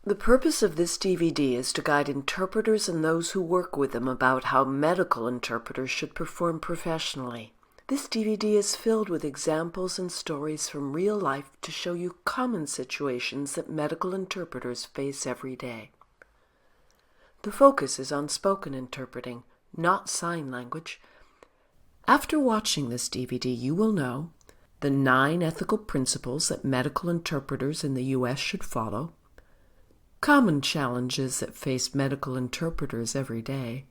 The purpose of this DVD is to guide interpreters and those who work with them about how medical interpreters should perform professionally. This DVD is filled with examples and stories from real life to show you common situations that medical interpreters face every day. The focus is on spoken interpreting, not sign language. After watching this DVD, you will know the 9 ethical principles that medical interpreters in the U.S. should follow, common challenges that face medical interpreters every day,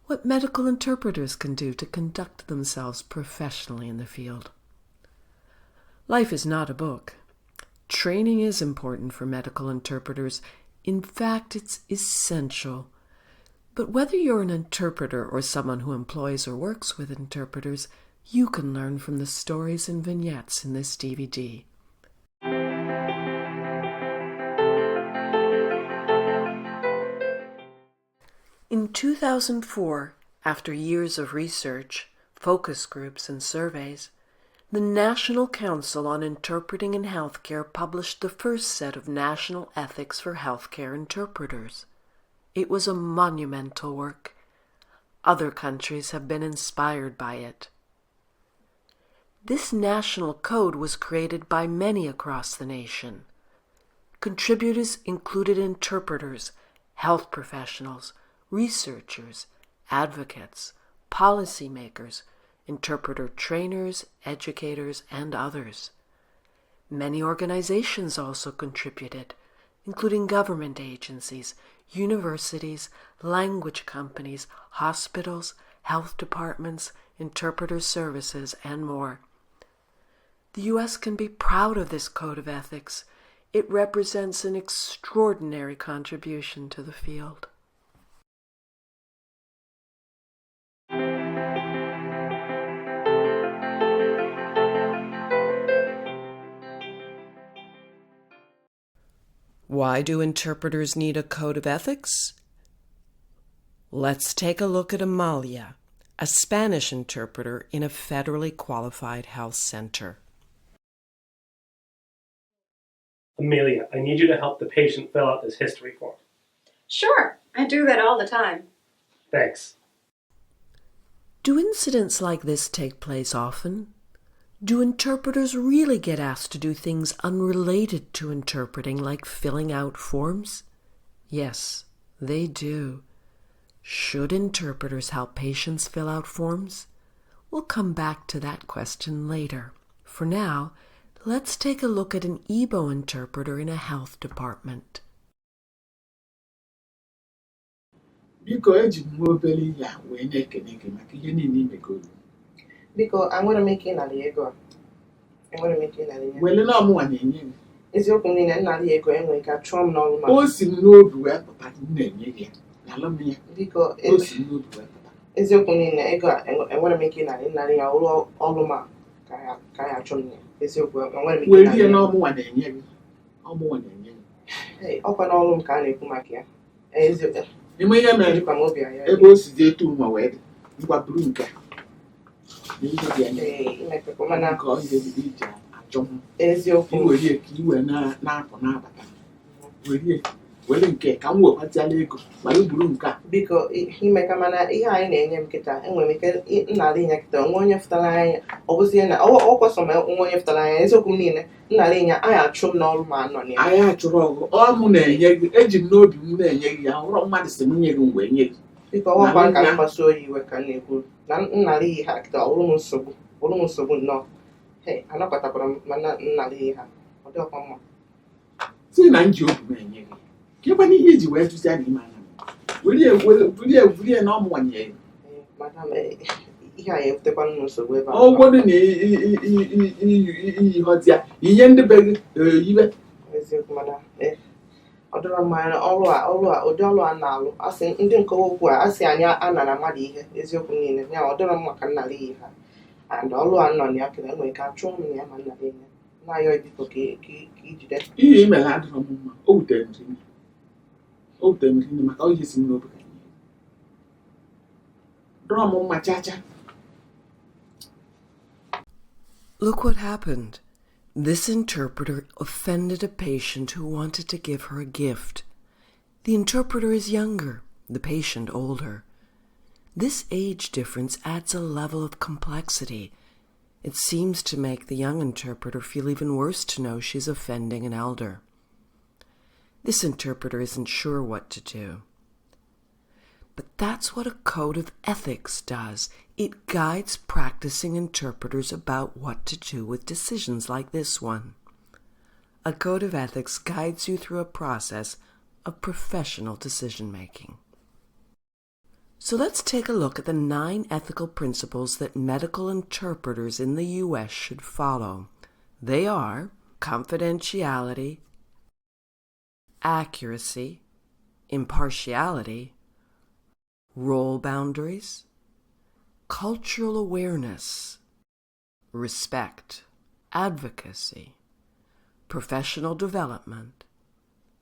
what medical interpreters can do to conduct themselves professionally in the field. Life is not a book. Training is important for medical interpreters. In fact, it's essential. But whether you're an interpreter or someone who employs or works with interpreters, you can learn from the stories and vignettes in this DVD. In 2004, after years of research, focus groups, and surveys, the National Council on Interpreting in Healthcare published the first set of national ethics for healthcare interpreters. It was a monumental work. Other countries have been inspired by it. This national code was created by many across the nation. Contributors included interpreters, health professionals, researchers, advocates, policymakers, interpreter trainers, educators, and others. Many organizations also contributed, including government agencies, universities, language companies, hospitals, health departments, interpreter services, and more. The U.S. can be proud of this code of ethics. It represents an extraordinary contribution to the field. Why do interpreters need a code of ethics? Let's take a look at Amalia, a Spanish interpreter in a federally qualified health center. Amelia, I need you to help the patient fill out this history form. Sure, I do that all the time. Thanks. Do incidents like this take place often? Do interpreters really get asked to do things unrelated to interpreting, like filling out forms? Yes, they do. Should interpreters help patients fill out forms? We'll come back to that question later. For now, let's take a look at an Igbo interpreter in a health department. Biko eji m obere ihe a wee na-ekene gị maka ihe niile imegoro. Biko, enwere m ike ịnara ego a. Wele na ọmụnwa na-enye m. Eziokwu niile nnara ya ego enwe ike chụọ m n'ọrụ maka. O si m n'obi wee pụta na-enye gị ya. Nalụ m ya. Biko, o si m n'obi wee pụta. Eziokwu niile ego a enwere m ike ịnara ya ọrụ ma ka ya achụ m ya. Eziokwu enwere m ike ịnara. Wele ihe na ọmụnwa na-enye gị. Ọmụnwa na-enye gị. Ọkwa n'ọrụ m ka a na-ekwu maka ya. Eziokwu. Ime ihe mere ebe o si dị etu nwa wee dị. Ngwa buru nke a. Eziokwu iwere ka iwe na-apụ n'abata were nke ka m wekwatịala ego ma buru nke a. Biko imeka mana ihe anyị na-enye m kịta enwere ike nnara ịnya kịta nwa onye fụtara anya ọ bụzie na ọ kwesọ ma nwa onye fụtara anya eziokwu niile nnara ịnya anyị achụ m n'ọrụ ma anọ n'ime anyị achụrụ ọgụ ọmụ na-enye gị eji m n'obi m na-enye gị ya hụrụ mmadụ si m nye gị mgbe nye gị biko ọkwa ka mkpasu oyi iwe ka m na-ekwu na nnara iyi ha kịta ọrụ m nsogbu nnọọ anọkọtakwara m mana nnara iyi ha ọ dị ọkwa mma si na nji obi na-enye gị ka ịkwa n'ihe iji wee tụsịa n'ime anya bulie na ọmụnwanye ya madam ihe a ya ebutekwa nnụ nsogbu ebe ahụ ọgwọdụ na iyi họtịa ihe ndị be gị iwe eziokwu madam ọ dịrọ mma ụdị ọrụ a na-alụ asị ndị nkewa okwu a asị anyị anara mmadụ ihe eziokwu niile ya ọ dịrọ mma ka nnara iyi ha and ọrụ a nọ na ya kere enwere ka achụọ m ya ma nnara ihe na-ayọ biko ka ijide ihe ime ha adịrọ m mma o wutere m rinne maka o yesi m n'obi ka ihe dịrọ m mma chacha. Look what happened. This interpreter offended a patient who wanted to give her a gift. The interpreter is younger, the patient older. This age difference adds a level of complexity. It seems to make the young interpreter feel even worse to know she's offending an elder. This interpreter isn't sure what to do. But that's what a code of ethics does. It guides practicing interpreters about what to do with decisions like this one. A code of ethics guides you through a process of professional decision-making. So let's take a look at the 9 ethical principles that medical interpreters in the U.S. should follow. They are confidentiality, accuracy, impartiality, role boundaries, cultural awareness, respect, advocacy, professional development,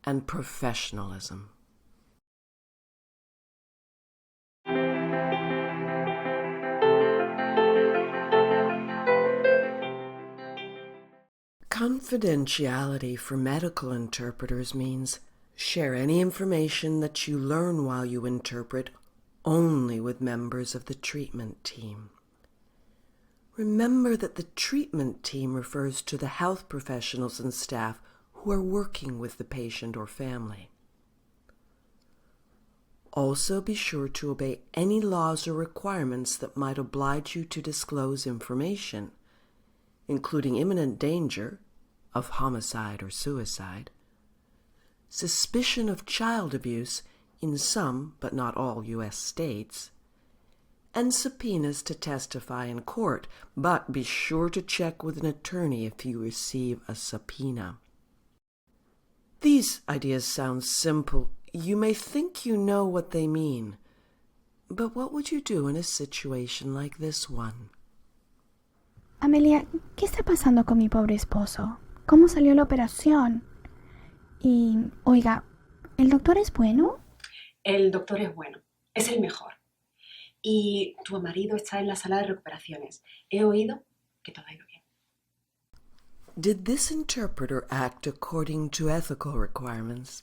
and professionalism. Confidentiality for medical interpreters means share any information that you learn while you interpret only with members of the treatment team. Remember that the treatment team refers to the health professionals and staff who are working with the patient or family. Also be sure to obey any laws or requirements that might oblige you to disclose information, including imminent danger of homicide or suicide, suspicion of child abuse in some but not all U.S. states, and subpoenas to testify in court, but be sure to check with an attorney if you receive a subpoena. These ideas sound simple. You may think you know what they mean, but what would you do in a situation like this one? Amelia, ¿qué está pasando con mi pobre esposo? ¿Cómo salió la operación? Y, oiga, ¿el doctor es bueno? El doctor es bueno, es el mejor. Y tu marido está en la sala de recuperaciones. He oído que todo ha ido bien. Did this interpreter act according to ethical requirements?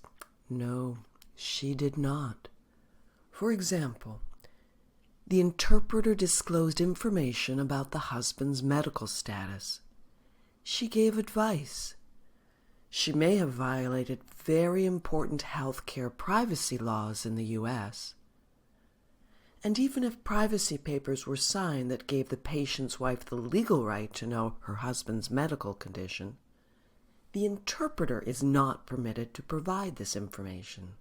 No, she did not. For example, the interpreter disclosed information about the husband's medical status. She gave advice. She may have violated very important health care privacy laws in the U.S. And even if privacy papers were signed that gave the patient's wife the legal right to know her husband's medical condition, the interpreter is not permitted to provide this information.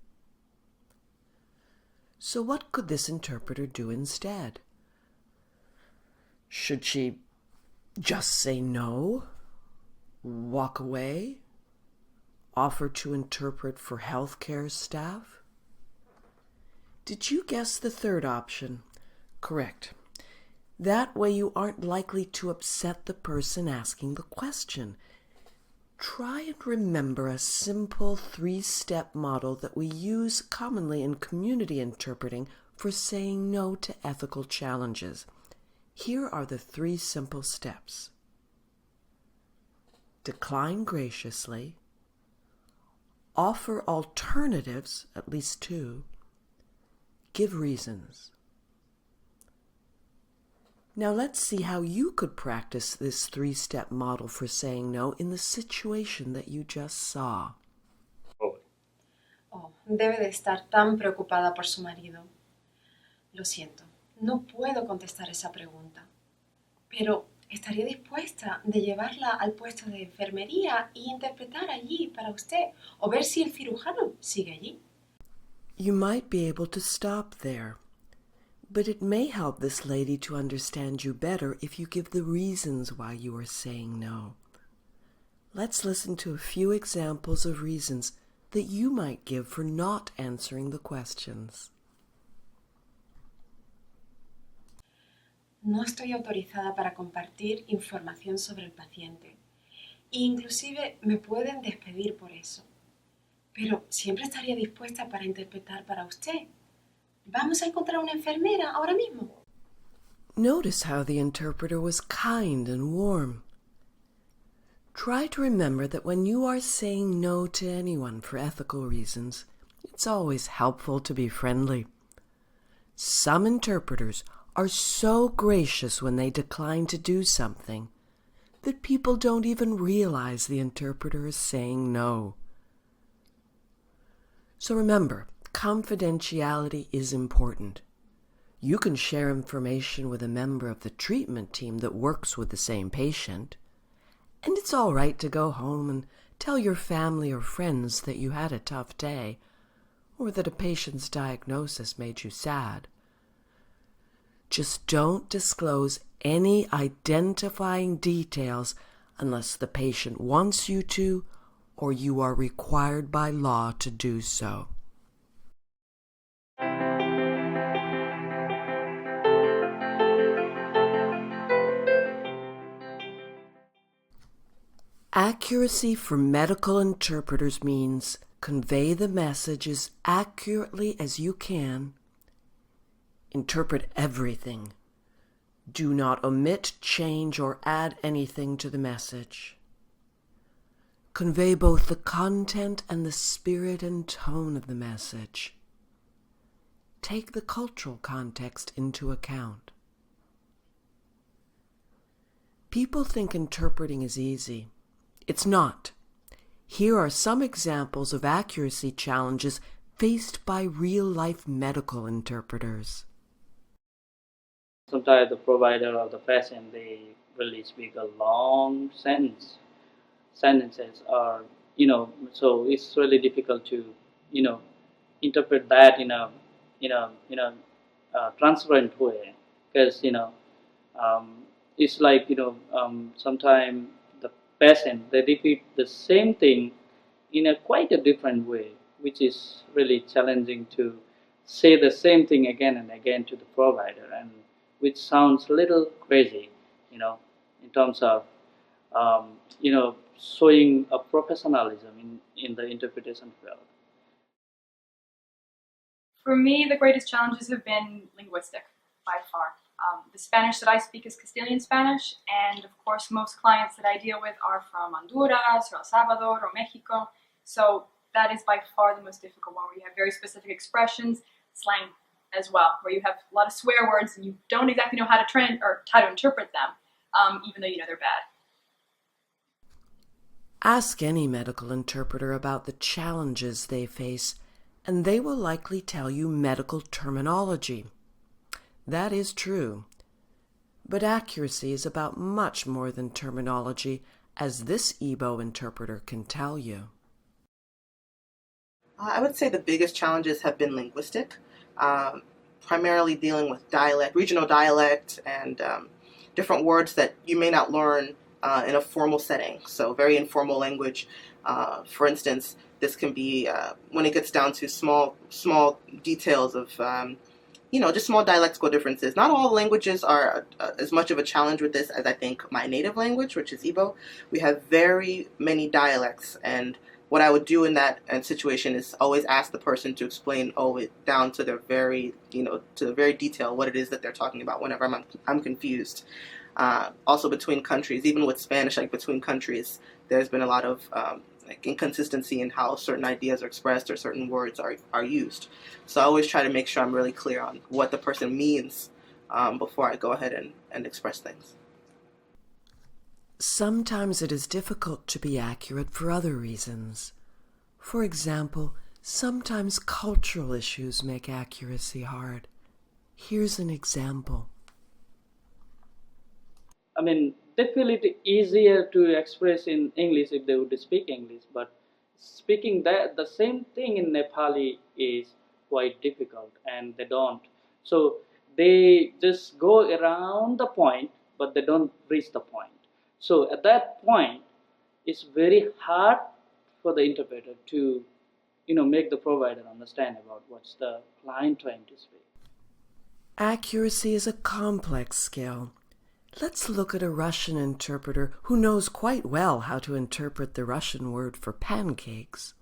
So what could this interpreter do instead? Should she just say no? Walk away? Offer to interpret for healthcare staff? Did you guess the third option? Correct. That way you aren't likely to upset the person asking the question. Try and remember a simple 3-step model that we use commonly in community interpreting for saying no to ethical challenges. Here are the 3 simple steps. Decline graciously. Offer alternatives, at least 2. Give reasons. Now let's see how you could practice this 3-step model for saying no in the situation that you just saw. Oh, debe de estar tan preocupada por su marido. Lo siento, no puedo contestar esa pregunta. Pero estaría dispuesta de llevarla al puesto de enfermería y interpretar allí para usted, o ver si el cirujano sigue allí. You might be able to stop there, but it may help this lady to understand you better if you give the reasons why you are saying no. Let's listen to a few examples of reasons that you might give for not answering the questions. No estoy autorizada para compartir información sobre el paciente. Inclusive me pueden despedir por eso. Pero siempre estaría dispuesta para interpretar para usted. ¿Vamos a encontrar una enfermera ahora mismo? Notice how the interpreter was kind and warm. Try to remember that when you are saying no to anyone for ethical reasons, it's always helpful to be friendly. Some interpreters are so gracious when they decline to do something that people don't even realize the interpreter is saying no. So remember, confidentiality is important. You can share information with a member of the treatment team that works with the same patient, and it's all right to go home and tell your family or friends that you had a tough day, or that a patient's diagnosis made you sad. Just don't disclose any identifying details unless the patient wants you to, or you are required by law to do so. Accuracy for medical interpreters means convey the message as accurately as you can. Interpret everything. Do not omit, change, or add anything to the message. Convey both the content and the spirit and tone of the message. Take the cultural context into account. People think interpreting is easy. It's not. Here are some examples of accuracy challenges faced by real-life medical interpreters. Sometimes the provider or the patient, they really speak a long sentences, or so it's really difficult to interpret that in a transparent way, because it's like sometimes the patient, they repeat the same thing in a quite a different way, which is really challenging to say the same thing again and again to the provider, and which sounds a little crazy, in terms of showing a professionalism in the interpretation field. For me, the greatest challenges have been linguistic, by far. The Spanish that I speak is Castilian Spanish, and of course most clients that I deal with are from Honduras, or El Salvador, or Mexico, so that is by far the most difficult one, where you have very specific expressions, slang as well, where you have a lot of swear words and you don't exactly know how to interpret them, even though you know they're bad. Ask any medical interpreter about the challenges they face, and they will likely tell you medical terminology. That is true. But accuracy is about much more than terminology, as this Igbo interpreter can tell you. I would say the biggest challenges have been linguistic, primarily dealing with dialect, regional dialect, and different words that you may not learn in a formal setting. So very informal language. For instance, this can be when it gets down to small details of just small dialectical differences. Not all languages are as much of a challenge with this as I think my native language, which is Igbo. We have very many dialects, and what I would do in that situation is always ask the person to explain it down to their very detail what it is that they're talking about whenever I'm confused. Also between countries, even with Spanish, like between countries, there's been a lot of inconsistency in how certain ideas are expressed or certain words are used. So I always try to make sure I'm really clear on what the person means before I go ahead and express things. Sometimes it is difficult to be accurate for other reasons. For example, sometimes cultural issues make accuracy hard. Here's an example. I mean, they feel it easier to express in English if they would speak English, but speaking the same thing in Nepali is quite difficult, and they don't. So they just go around the point, but they don't reach the point. So at that point, it's very hard for the interpreter to, make the provider understand about what's the client trying to speak. Accuracy is a complex skill. Let's look at a Russian interpreter who knows quite well how to interpret the Russian word for pancakes,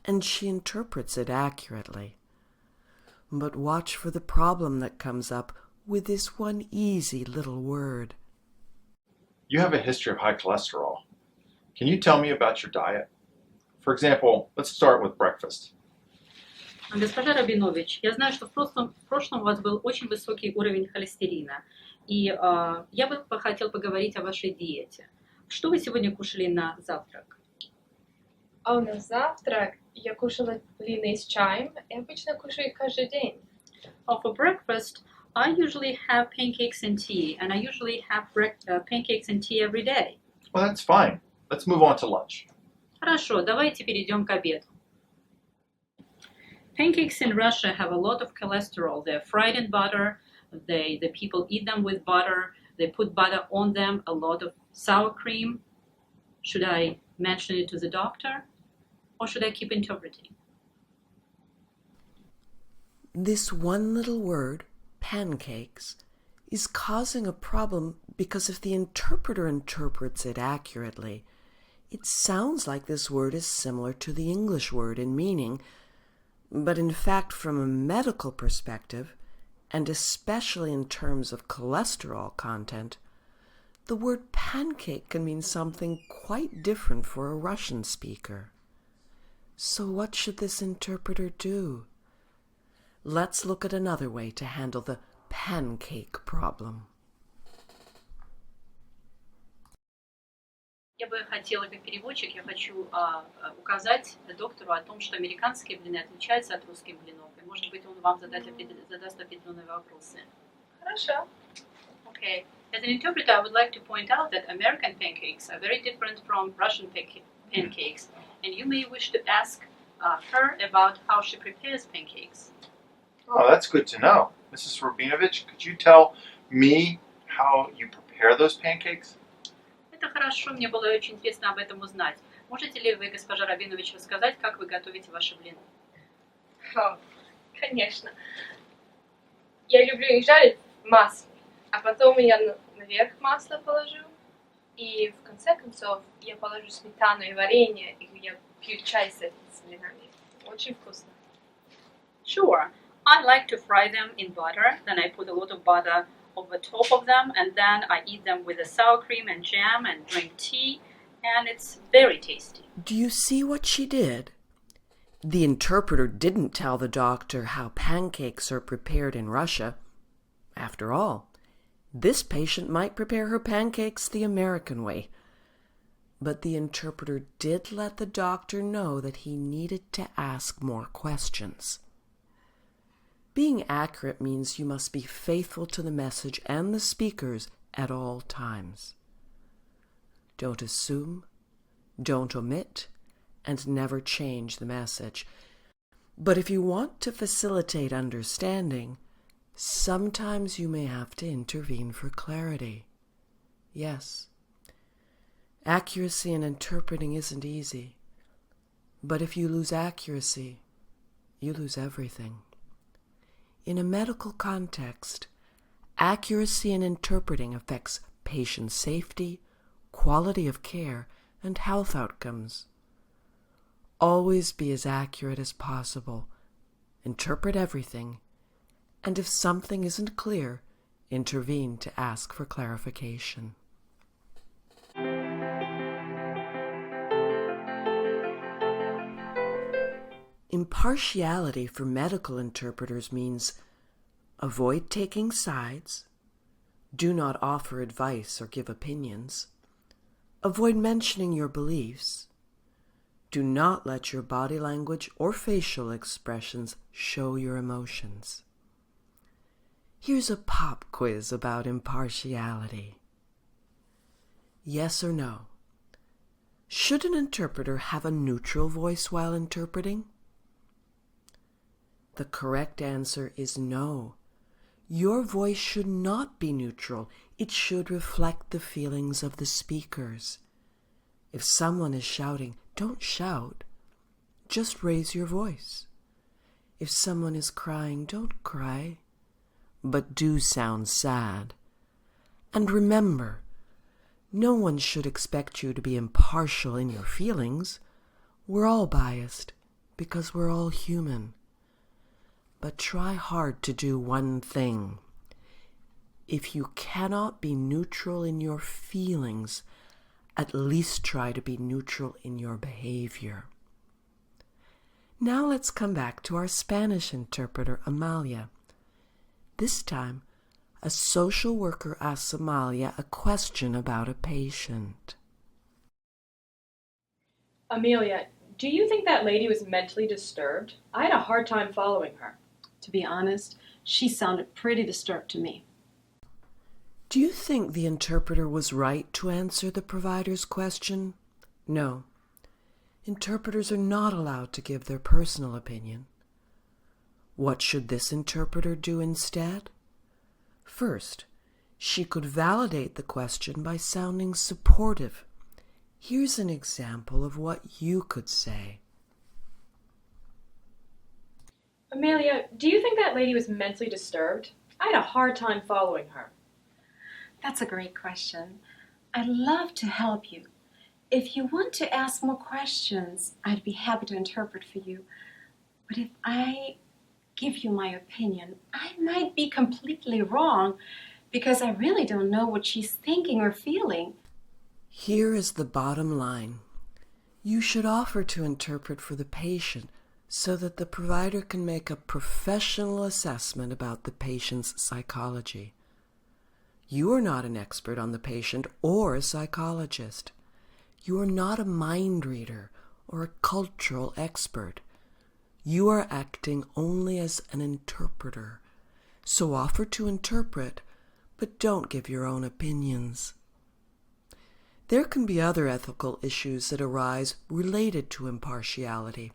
and she interprets it accurately. But watch for the problem that comes up with this one easy little word. You have a history of high cholesterol. Can you tell me about your diet? For example, let's start with breakfast. Госпожа Рабинович, я знаю, что в прошлом у вас был очень высокий уровень холестерина, и я бы хотел поговорить о вашей диете. Что вы сегодня кушали на завтрак? На завтрак я кушала блины с чаем, и обычно кушаю каждый день. For breakfast, I usually have pancakes and tea, and I usually have pancakes and tea every day. Well, that's fine. Let's move on to lunch. Хорошо, давайте перейдем к обеду. Pancakes in Russia have a lot of cholesterol. They're fried in butter. The people eat them with butter. They put butter on them, a lot of sour cream. Should I mention it to the doctor, or should I keep interpreting? This one little word, pancakes, is causing a problem because if the interpreter interprets it accurately, it sounds like this word is similar to the English word in meaning, but in fact, from a medical perspective, and especially in terms of cholesterol content, the word pancake can mean something quite different for a Russian speaker. So what should this interpreter do? Let's look at another way to handle the pancake problem. Я бы хотела, как переводчик, я хочу указать доктору о том, что американские блины отличаются от русских блинов, и, может быть, он вам задаст определенные вопросы. Хорошо. Okay. As an interpreter, I would like to point out that American pancakes are very different from Russian pancakes, and you may wish to ask her about how she prepares pancakes. Oh, that's good to know. Mrs. Rabinovich, could you tell me how you prepare those pancakes? Это хорошо, мне было очень интересно об этом узнать. Можете ли вы, госпожа Рабинович, рассказать, как вы готовите ваши блины? Конечно. Я люблю их жарить в масле, а потом я наверх масло положу, и в конце концов я положу сметану и варенье, и я пью чай с этими блинами. Очень вкусно. Sure. I like to fry them in butter, then I put a lot of butter over top of them, and then I eat them with a sour cream and jam and drink tea, and it's very tasty. Do you see what she did? The interpreter didn't tell the doctor how pancakes are prepared in Russia. After all, this patient might prepare her pancakes the American way. But the interpreter did let the doctor know that he needed to ask more questions. Being accurate means you must be faithful to the message and the speakers at all times. Don't assume, don't omit, and never change the message. But if you want to facilitate understanding, sometimes you may have to intervene for clarity. Yes, accuracy in interpreting isn't easy, but if you lose accuracy, you lose everything. In a medical context, accuracy in interpreting affects patient safety, quality of care, and health outcomes. Always be as accurate as possible. Interpret everything, and if something isn't clear, intervene to ask for clarification. Impartiality for medical interpreters means avoid taking sides, do not offer advice or give opinions, avoid mentioning your beliefs, do not let your body language or facial expressions show your emotions. Here's a pop quiz about impartiality. Yes or no? Should an interpreter have a neutral voice while interpreting? The correct answer is no. Your voice should not be neutral. It should reflect the feelings of the speakers. If someone is shouting, don't shout. Just raise your voice. If someone is crying, don't cry, but do sound sad. And remember, no one should expect you to be impartial in your feelings. We're all biased because we're all human. But try hard to do one thing. If you cannot be neutral in your feelings, At least try to be neutral in your behavior. Now let's come back to our Spanish interpreter, Amalia. This time, a social worker asks Amalia a question about a patient. Amelia, do you think that lady was mentally disturbed? I had a hard time following her. To be honest, she sounded pretty disturbed to me. Do you think the interpreter was right to answer the provider's question? No. Interpreters are not allowed to give their personal opinion. What should this interpreter do instead? First, she could validate the question by sounding supportive. Here's an example of what you could say. Amelia, do you think that lady was mentally disturbed? I had a hard time following her. That's a great question. I'd love to help you. If you want to ask more questions, I'd be happy to interpret for you. But if I give you my opinion, I might be completely wrong because I really don't know what she's thinking or feeling. Here is the bottom line. You should offer to interpret for the patient so that the provider can make a professional assessment about the patient's psychology. You are not an expert on the patient or a psychologist. You are not a mind reader or a cultural expert. You are acting only as an interpreter. So offer to interpret, but don't give your own opinions. There can be other ethical issues that arise related to impartiality.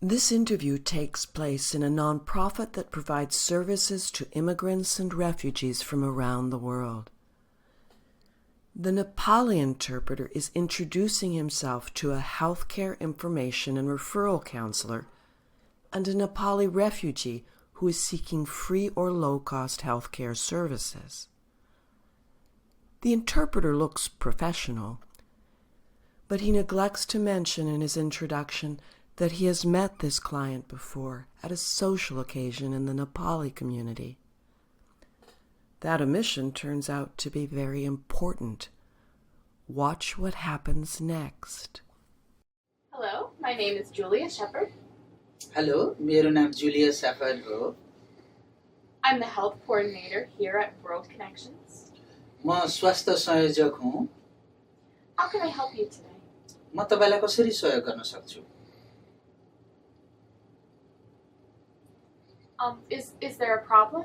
This interview takes place in a nonprofit that provides services to immigrants and refugees from around the world. The Nepali interpreter is introducing himself to a healthcare information and referral counselor and a Nepali refugee who is seeking free or low-cost healthcare services. The interpreter looks professional, but he neglects to mention in his introduction that he has met this client before at a social occasion in the Nepali community. That omission turns out to be very important. Watch what happens next. Hello, my name is Julia Shepard. Hello, मेरो नाम जुलिया shepherd हो. I'm the health coordinator here at World Connections. म स्वास्थ्य संयोजक हुँ. How can I help you today? म तपाईलाई कसरी सहयोग गर्न सक्छु? Is there a problem?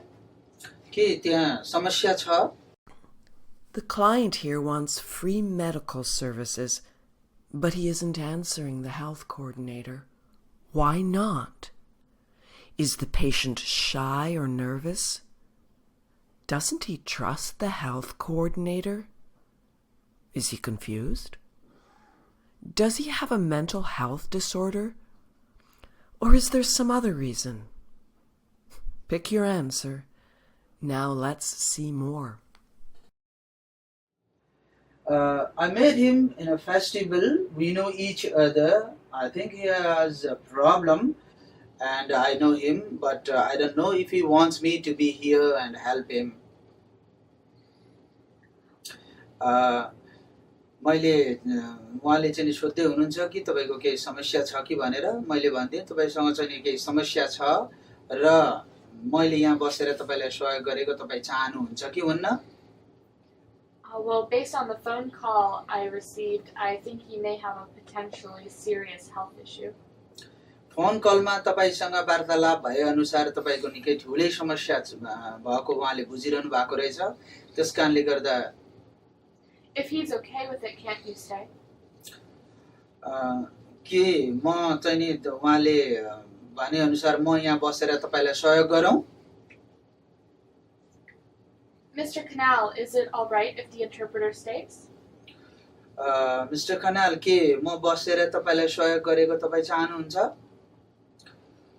के त्यहाँ समस्या छ? The client here wants free medical services, but he isn't answering the health coordinator. Why not? Is the patient shy or nervous? Doesn't he trust the health coordinator? Is he confused? Does he have a mental health disorder? Or is there some other reason? Pick your answer. Now let's see more. I met him in a festival. We know each other. I think he has a problem and I know him, but I don't know if he wants me to be here and help him. मैले उहाँले चाहिँ सोध्दै हुनुहुन्छ कि तपाईको केही समस्या छ कि भनेर. मैले भन्दिएँ तपाईसँग चाहिँ केही समस्या छ र मैले यहाँ बसेर तपाईलाई सहयोग गरेको तपाई चाहनुहुन्छ कि हुन्न? Well, based on the phone call I received, I think he may have a potentially serious health issue. Phone कलमा तपाईसँग वार्तालाप भए अनुसार तपाईको निकै ठूलै समस्या भएको उहाँले बुझिरहनु भएको रहेछ. त्यसकारणले गर्दा If he's okay with it, can't you stay? के म चाहिँ नि उहाँले भने अनुसार म यहाँ बसेर तपाईलाई सहयोग गरौँ? Mr. Canal, is it all right if the interpreter stays? Mr. Canal, के म बसेर तपाईलाई सहयोग गरेको तपाई चाहनुहुन्छ?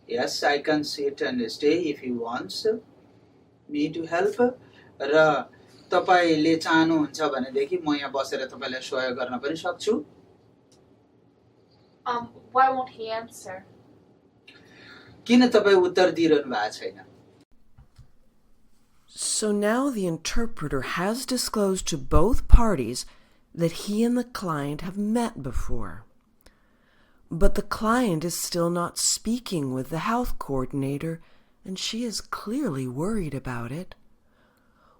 Yes, I can sit and stay if he wants me to help. र तपाईले चाहनुहुन्छ भनेदेखि म यहाँ बसेर तपाईलाई सहयोग गर्न पनि सक्छु. Why won't he answer? किन तपाई उत्तर दिइरहनु भएको छैन? So now the interpreter has disclosed to both parties that he and the client have met before. But the client is still not speaking with the health coordinator, and she is clearly worried about it.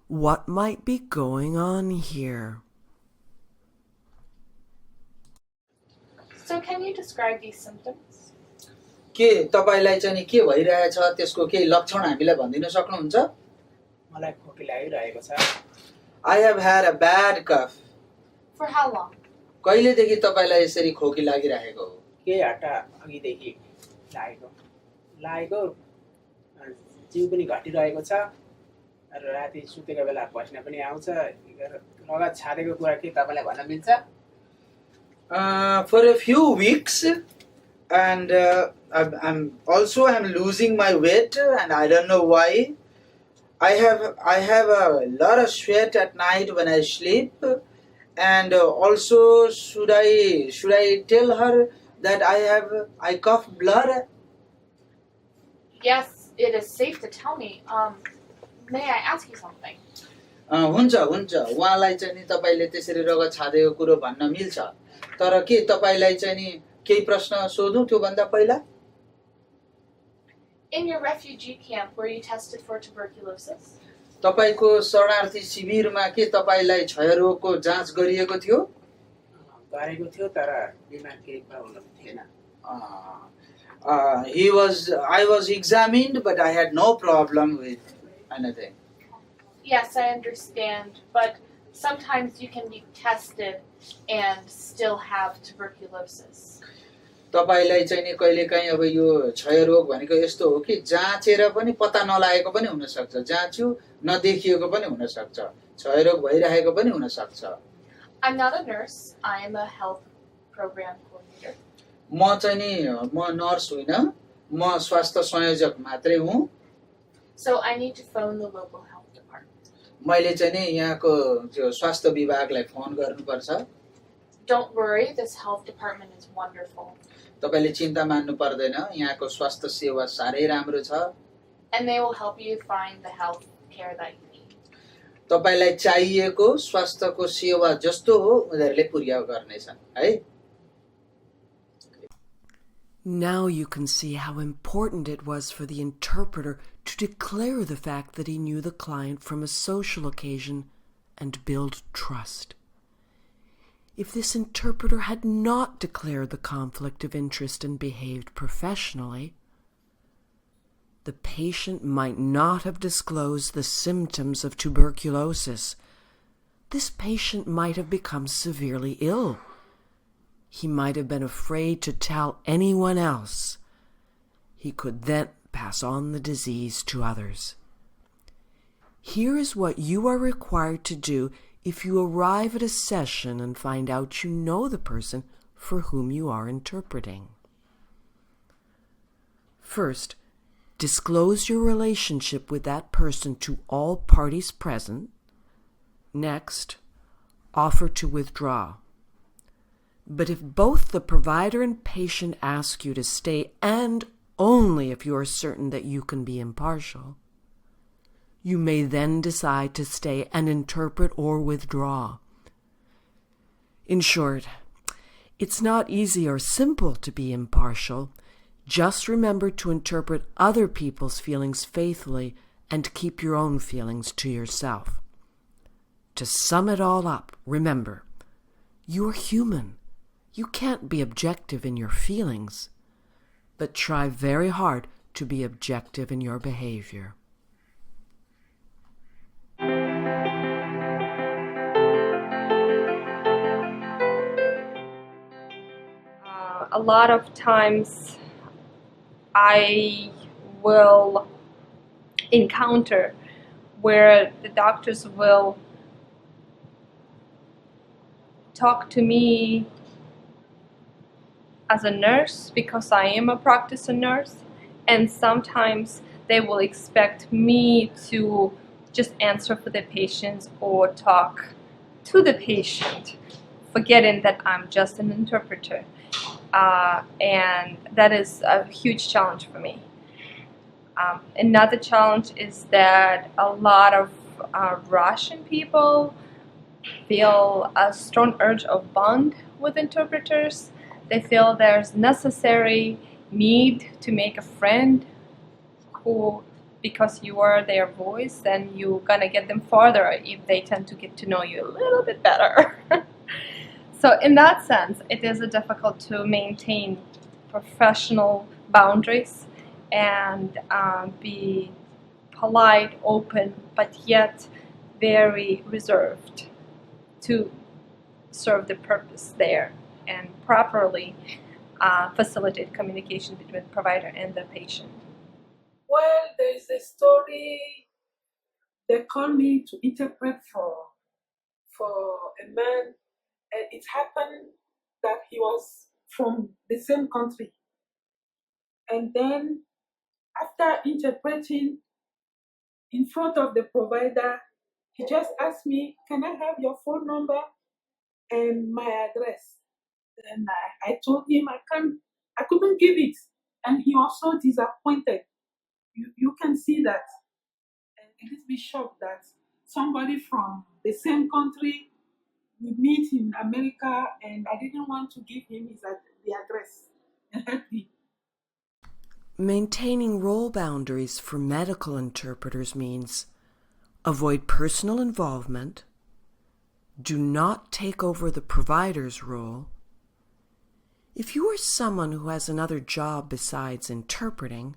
What might be going on here? So can you describe these symptoms? के तपाईलाई चाहिँ नि के भइरहेछ त्यसको केही लक्षण हामीलाई भनिदिन सक्नुहुन्छ? मलाई खोकी लागिरहेको छ. I have had a bad cough. For how long? कहिलेदेखि तपाईलाई यसरी खोकी लागिरहेको हो? केही हप्ता अघिदेखि लागेको जिउ पनि घटिरहेको छ र राति सुतेको बेला पस्न पनि आउँछ. रगत छाडेको कुरा के तपाईलाई भन्न मिल्छ? For a few weeks, and I'm losing my weight, and I don't know why. I have a lot of sweat at night when I sleep, and also should I tell her that I cough blood? Yes, it is safe to tell me. May I ask you something? हुन्छ उहाँलाई चाहिँ नि तपाईले त्यसरी रगत छाडेको कुरो भन्न मिल्छ. तर के तपाईलाई चाहिँ नि केही प्रश्न सोधौं त्यो भन्दा पहिला? In your refugee camp, were you tested for tuberculosis? तपाईको शरणार्थी शिविरमा के तपाईलाई क्षयरोगको जाँच गरिएको थियो? गरेको थियो तर बिमार केही प्रब्लम थिएन. I was examined, but I had no problem with anything. Yes, I understand, but sometimes you can be tested and still have tuberculosis. तपाईलाई चाहिँ नि कहिलेकाहीँ अब यो क्षयरोग भनेको यस्तो हो कि जाँचेर पनि पत्ता नलागेको पनि हुन सक्छ, जाँच्यो नदेखिएको पनि हुन सक्छ, क्षयरोग भइरहेको पनि हुन सक्छ. I'm not a nurse. I am a health program coordinator. म चाहिँ नि म नर्स होइन, म स्वास्थ्य संयोजक मात्रै हुँ. So I need to phone the local health department. मैले चाहिँ नि यहाँको त्यो स्वास्थ्य विभागलाई फोन गर्नुपर्छ. Don't worry, this health department is wonderful. तपाईले चिन्ता मान्नु पर्दैन, यहाँको स्वास्थ्य सेवा सारै राम्रो छ. And they will help you find the health care that you need. तपाईलाई चाहिएको स्वास्थ्यको सेवा जस्तो हो उनीहरुले पुर्याउ गर्नेछन्, है? Now you can see how important it was for the interpreter to declare the fact that he knew the client from a social occasion and build trust. If this interpreter had not declared the conflict of interest and behaved professionally, the patient might not have disclosed the symptoms of tuberculosis. This patient might have become severely ill. He might have been afraid to tell anyone else. He could then pass on the disease to others. Here is what you are required to do if you arrive at a session and find out you know the person for whom you are interpreting. First, disclose your relationship with that person to all parties present. Next, offer to withdraw. But if both the provider and patient ask you to stay, and only if you are certain that you can be impartial, you may then decide to stay and interpret or withdraw. In short, it's not easy or simple to be impartial. Just remember to interpret other people's feelings faithfully and keep your own feelings to yourself. To sum it all up, remember, you're human. You can't be objective in your feelings, but try very hard to be objective in your behavior. A lot of times I will encounter where the doctors will talk to me as a nurse because I am a practicing nurse, and sometimes they will expect me to just answer for the patients or talk to the patient, forgetting that I'm just an interpreter. And that is a huge challenge for me. Another challenge is that a lot of Russian people feel a strong urge of bond with interpreters. They feel there's necessary need to make a friend who, because you are their voice, then you're gonna get them farther if they tend to get to know you a little bit better. So in that sense, it is difficult to maintain professional boundaries and be polite, open, but yet very reserved to serve the purpose there and properly facilitate communication between the provider and the patient. Well, there's a story. They called me to interpret for a man, and it happened that he was from the same country. And then, after interpreting in front of the provider, he just asked me, "Can I have your phone number and my address?" And I told him I couldn't give it, and he was so disappointed. You can see that, and a little bit shocked that somebody from the same country we meet in America, and I didn't want to give him the address and help him. Maintaining role boundaries for medical interpreters means avoid personal involvement, do not take over the provider's role. If you are someone who has another job besides interpreting,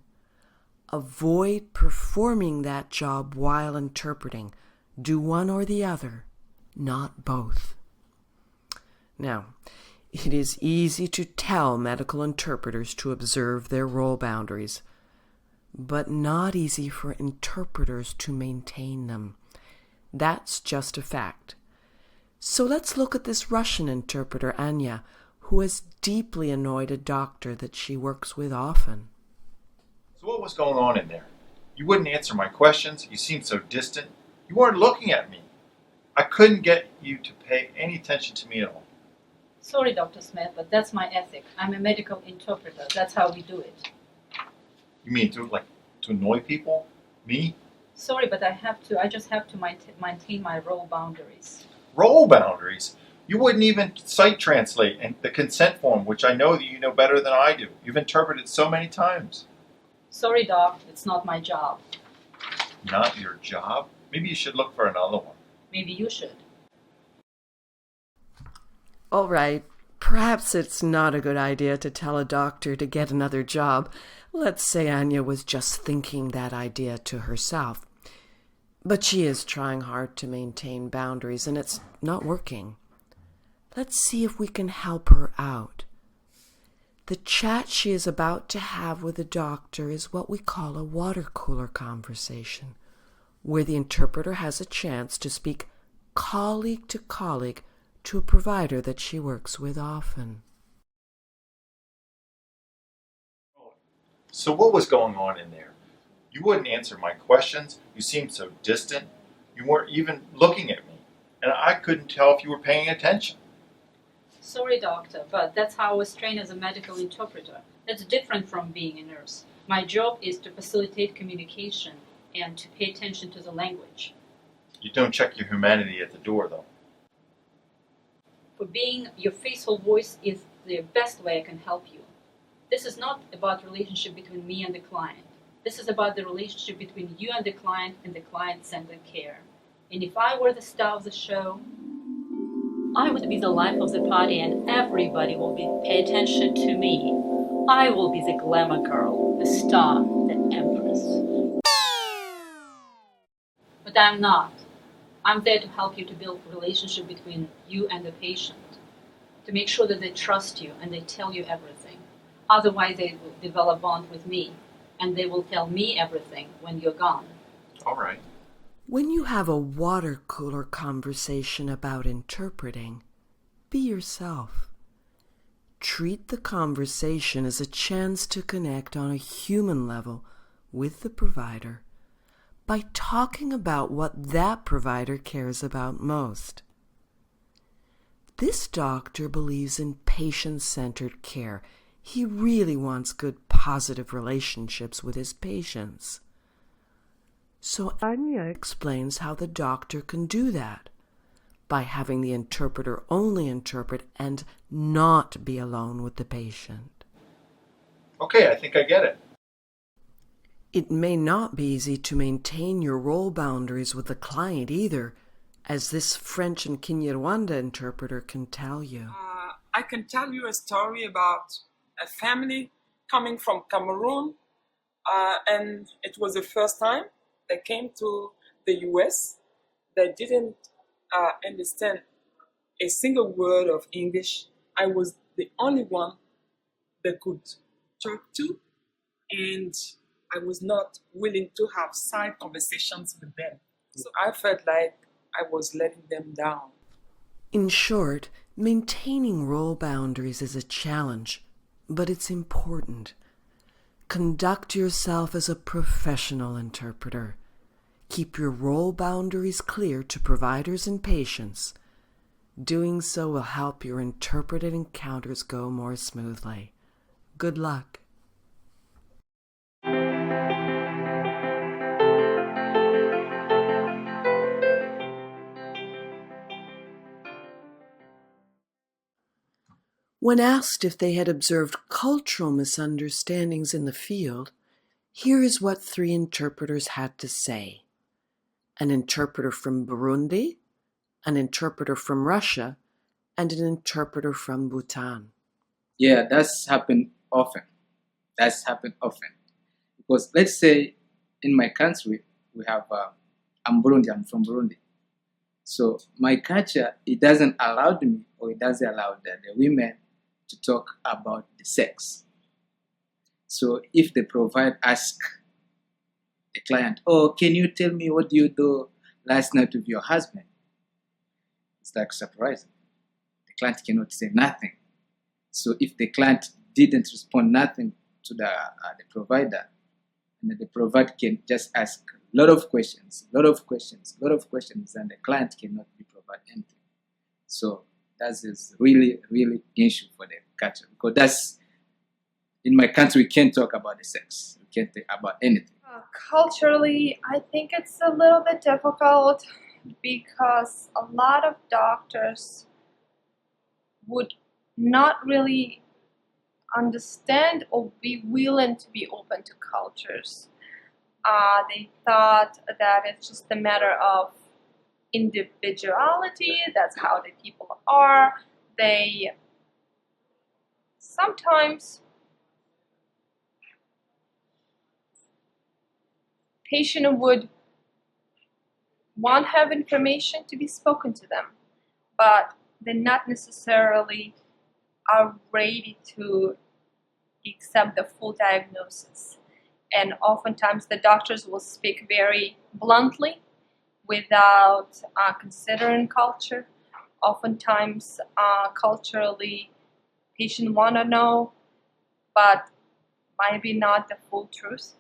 avoid performing that job while interpreting. Do one or the other, not both. Now, it is easy to tell medical interpreters to observe their role boundaries, but not easy for interpreters to maintain them. That's just a fact. So let's look at this Russian interpreter, Anya, who has deeply annoyed a doctor that she works with often. So what was going on in there? You wouldn't answer my questions. You seemed so distant. You weren't looking at me. I couldn't get you to pay any attention to me at all. Sorry, Dr. Smith, but that's my ethic. I'm a medical interpreter. That's how we do it. You mean to annoy people? Me? Sorry, but I just have to maintain my role boundaries. Role boundaries? You wouldn't even sight translate and the consent form, which I know that you know better than I do. You've interpreted so many times. Sorry, Doc, it's not my job. Not your job? Maybe you should look for another one. Maybe you should. All right, perhaps it's not a good idea to tell a doctor to get another job. Let's say Anya was just thinking that idea to herself. But she is trying hard to maintain boundaries, and it's not working. Let's see if we can help her out. The chat she is about to have with the doctor is what we call a water cooler conversation, where the interpreter has a chance to speak colleague to colleague to a provider that she works with often. So what was going on in there? You wouldn't answer my questions. You seemed so distant. You weren't even looking at me. And I couldn't tell if you were paying attention. Sorry, doctor, but that's how I was trained as a medical interpreter. That's different from being a nurse. My job is to facilitate communication and to pay attention to the language. You don't check your humanity at the door, though. For being your faithful voice is the best way I can help you. This is not about the relationship between me and the client. This is about the relationship between you and the client-centered care. And if I were the star of the show, I would be the life of the party and everybody will pay attention to me. I will be the glamour girl, the star, the empress. But I'm not. I'm there to help you to build a relationship between you and the patient, to make sure that they trust you and they tell you everything. Otherwise, they will develop a bond with me, and they will tell me everything when you're gone. All right. When you have a water cooler conversation about interpreting, be yourself. Treat the conversation as a chance to connect on a human level with the provider by talking about what that provider cares about most. This doctor believes in patient-centered care. He really wants good, positive relationships with his patients. So Anya explains how the doctor can do that. by having the interpreter only interpret and not be alone with the patient. Okay, I think I get it. It may not be easy to maintain your role boundaries with the client either, as this French and Kinyarwanda interpreter can tell you. I can tell you a story about a family coming from Cameroon, and it was the first time they came to the US. They didn't understand a single word of English. I was the only one they could talk to, and I was not willing to have side conversations with them. So I felt like I was letting them down. In short, maintaining role boundaries is a challenge, but it's important. Conduct yourself as a professional interpreter. Keep your role boundaries clear to providers and patients. Doing so will help your interpreted encounters go more smoothly. Good luck. When asked if they had observed cultural misunderstandings in the field, here is what 3 interpreters had to say. An interpreter from Burundi, an interpreter from Russia, and an interpreter from Bhutan. Yeah, that's happened often. Because let's say in my country, we have, I'm from Burundi. So my culture, it doesn't allow me, or it doesn't allow the women to talk about the sex. So if the provider asks the client, oh, can you tell me what you do last night with your husband? It's like surprising. The client cannot say nothing. So if the client didn't respond nothing to the provider, and the provider can just ask a lot of questions, and the client cannot be provided anything. So that is really, really issue for the culture, because that's, in my country, we can't talk about the sex. We can't talk about anything. Culturally, I think it's a little bit difficult because a lot of doctors would not really understand or be willing to be open to cultures. They thought that it's just a matter of individuality, that's how the people are. They sometimes patient would want to have information to be spoken to them, but they're not necessarily are ready to accept the full diagnosis. And oftentimes the doctors will speak very bluntly without considering culture. Oftentimes culturally patients want to know, but might be not the full truth,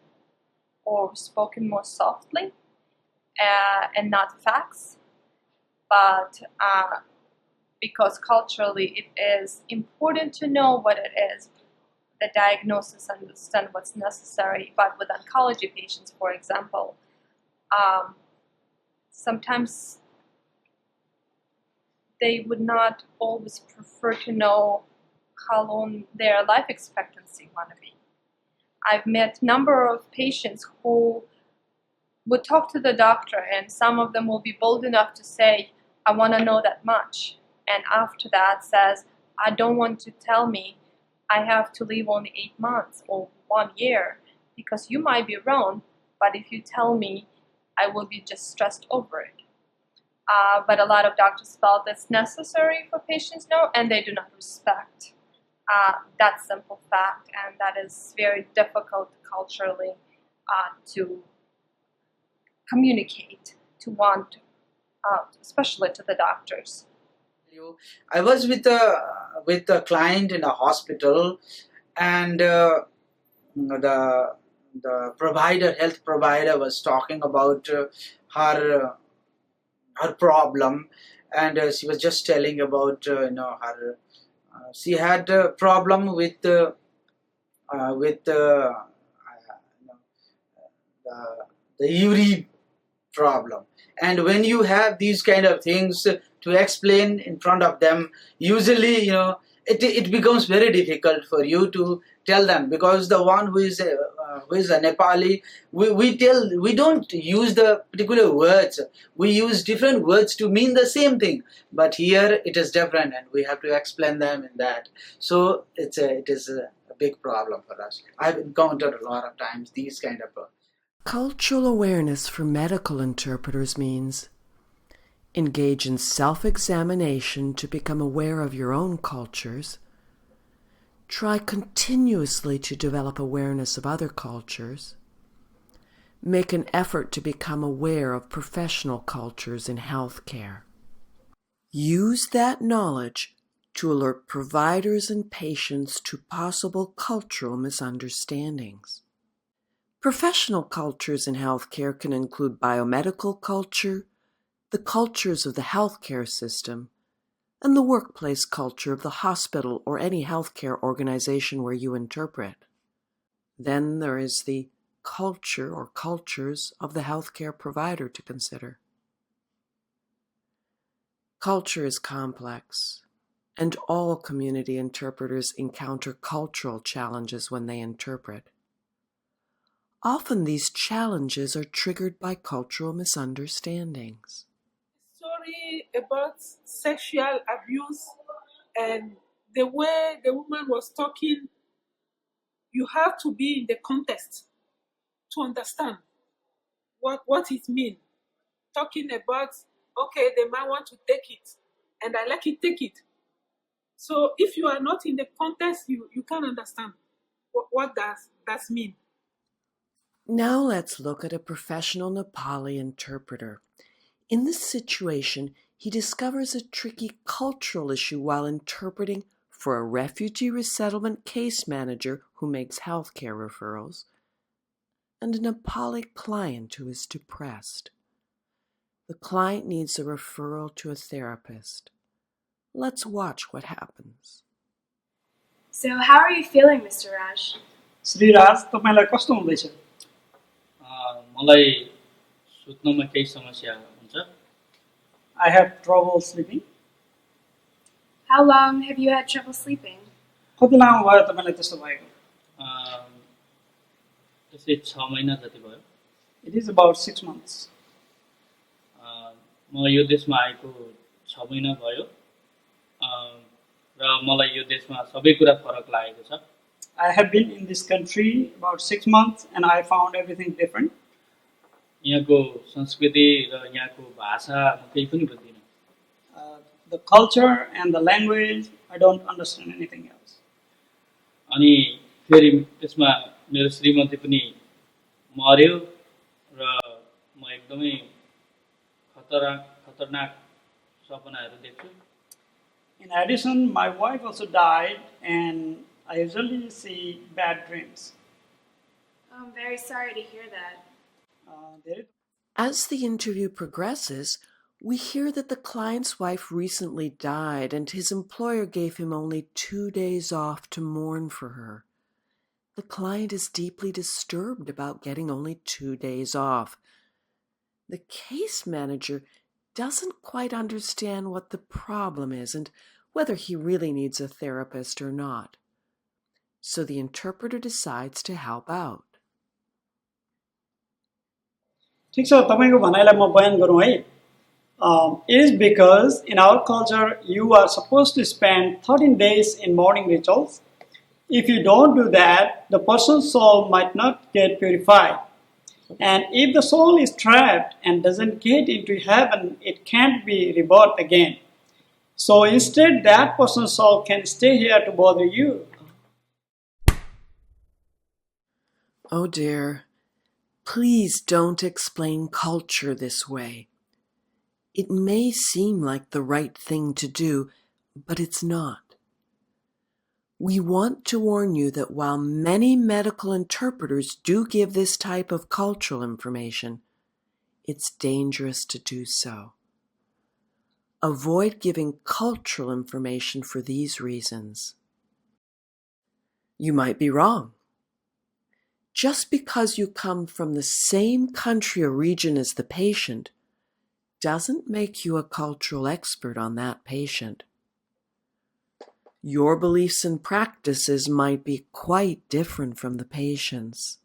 or spoken more softly and not facts. But because culturally it is important to know what it is, the diagnosis, understand what's necessary. But with oncology patients, for example, sometimes they would not always prefer to know how long their life expectancy want to be. I've met a number of patients who would talk to the doctor, and some of them will be bold enough to say, I want to know that much. And after that says, I don't want to tell me I have to live only 8 months or 1 year, because you might be wrong, but if you tell me, I will be just stressed over it. But a lot of doctors felt it's necessary for patients to know, and they do not respect that simple fact, and that is very difficult culturally to communicate, to want, especially to the doctors. I was with a client in a hospital, and the health provider was talking about her problem, and she was just telling about her. She had a problem with the urine problem. And when you have these kind of things to explain in front of them, usually, it becomes very difficult for you to tell them, because the one who is a Nepali, we don't use the particular words. We use different words to mean the same thing, but here it is different, and we have to explain them in that. So it is a big problem for us. I've encountered a lot of times these kind of Cultural awareness for medical interpreters means engage in self-examination to become aware of your own cultures. Try continuously to develop awareness of other cultures. Make an effort to become aware of professional cultures in healthcare. Use that knowledge to alert providers and patients to possible cultural misunderstandings. Professional cultures in healthcare can include biomedical culture, the cultures of the healthcare system, and the workplace culture of the hospital or any healthcare organization where you interpret. Then there is the culture or cultures of the healthcare provider to consider. Culture is complex, and all community interpreters encounter cultural challenges when they interpret. Often these challenges are triggered by cultural misunderstandings. Story about sexual abuse and the way the woman was talking, you have to be in the context to understand what it means. Talking about, okay, the man want to take it, and I like it, take it. So if you are not in the context, you can't understand what does that mean. Now let's look at a professional Nepali interpreter. In this situation, he discovers a tricky cultural issue while interpreting for a refugee resettlement case manager who makes healthcare referrals and a Nepali client who is depressed. The client needs a referral to a therapist. Let's watch what happens. So, how are you feeling, Mr. Raj? Shri Raj, तपाईलाई कस्तो हुँदैछ? मलाई सुत्नमा केही समस्या हुन्छ. I have trouble sleeping. How long have you had trouble sleeping? कति लामो भयो तपाईलाई त्यस्तो भएको? त्यसै 6 महिना जति भयो. It is about 6 months. म यो देशमा आएको 6 महिना भयो र मलाई यो देशमा सबै कुरा फरक लागेको छ. I have been in this country about 6 months and I found everything different. यहाँको संस्कृति र यहाँको भाषा म केही पनि बुझ्दिनँ. The culture and the language, I don't understand anything else. अनि फेरि त्यसमा मेरो श्रीमती पनि मर्यो र म एकदमै खतरनाक सपनाहरू देख्छु. In addition, my wife also died and I usually see bad dreams. I'm very sorry to hear that. As the interview progresses, we hear that the client's wife recently died and his employer gave him only 2 days off to mourn for her. The client is deeply disturbed about getting only 2 days off. The case manager doesn't quite understand what the problem is and whether he really needs a therapist or not. So the interpreter decides to help out. ठिक छ, तपाईको भनाइलाई म बयान गरौँ है. It is because in our culture you are supposed to spend 13 days in mourning rituals. If you don't do that, the person's soul might not get purified. And if the soul is trapped and doesn't get into heaven, it can't be rebirthed again. So instead, that person's soul can stay here to bother you. Oh dear, please don't explain culture this way. It may seem like the right thing to do, but it's not. We want to warn you that while many medical interpreters do give this type of cultural information, it's dangerous to do so. Avoid giving cultural information for these reasons. You might be wrong. Just because you come from the same country or region as the patient doesn't make you a cultural expert on that patient. Your beliefs and practices might be quite different from the patient's.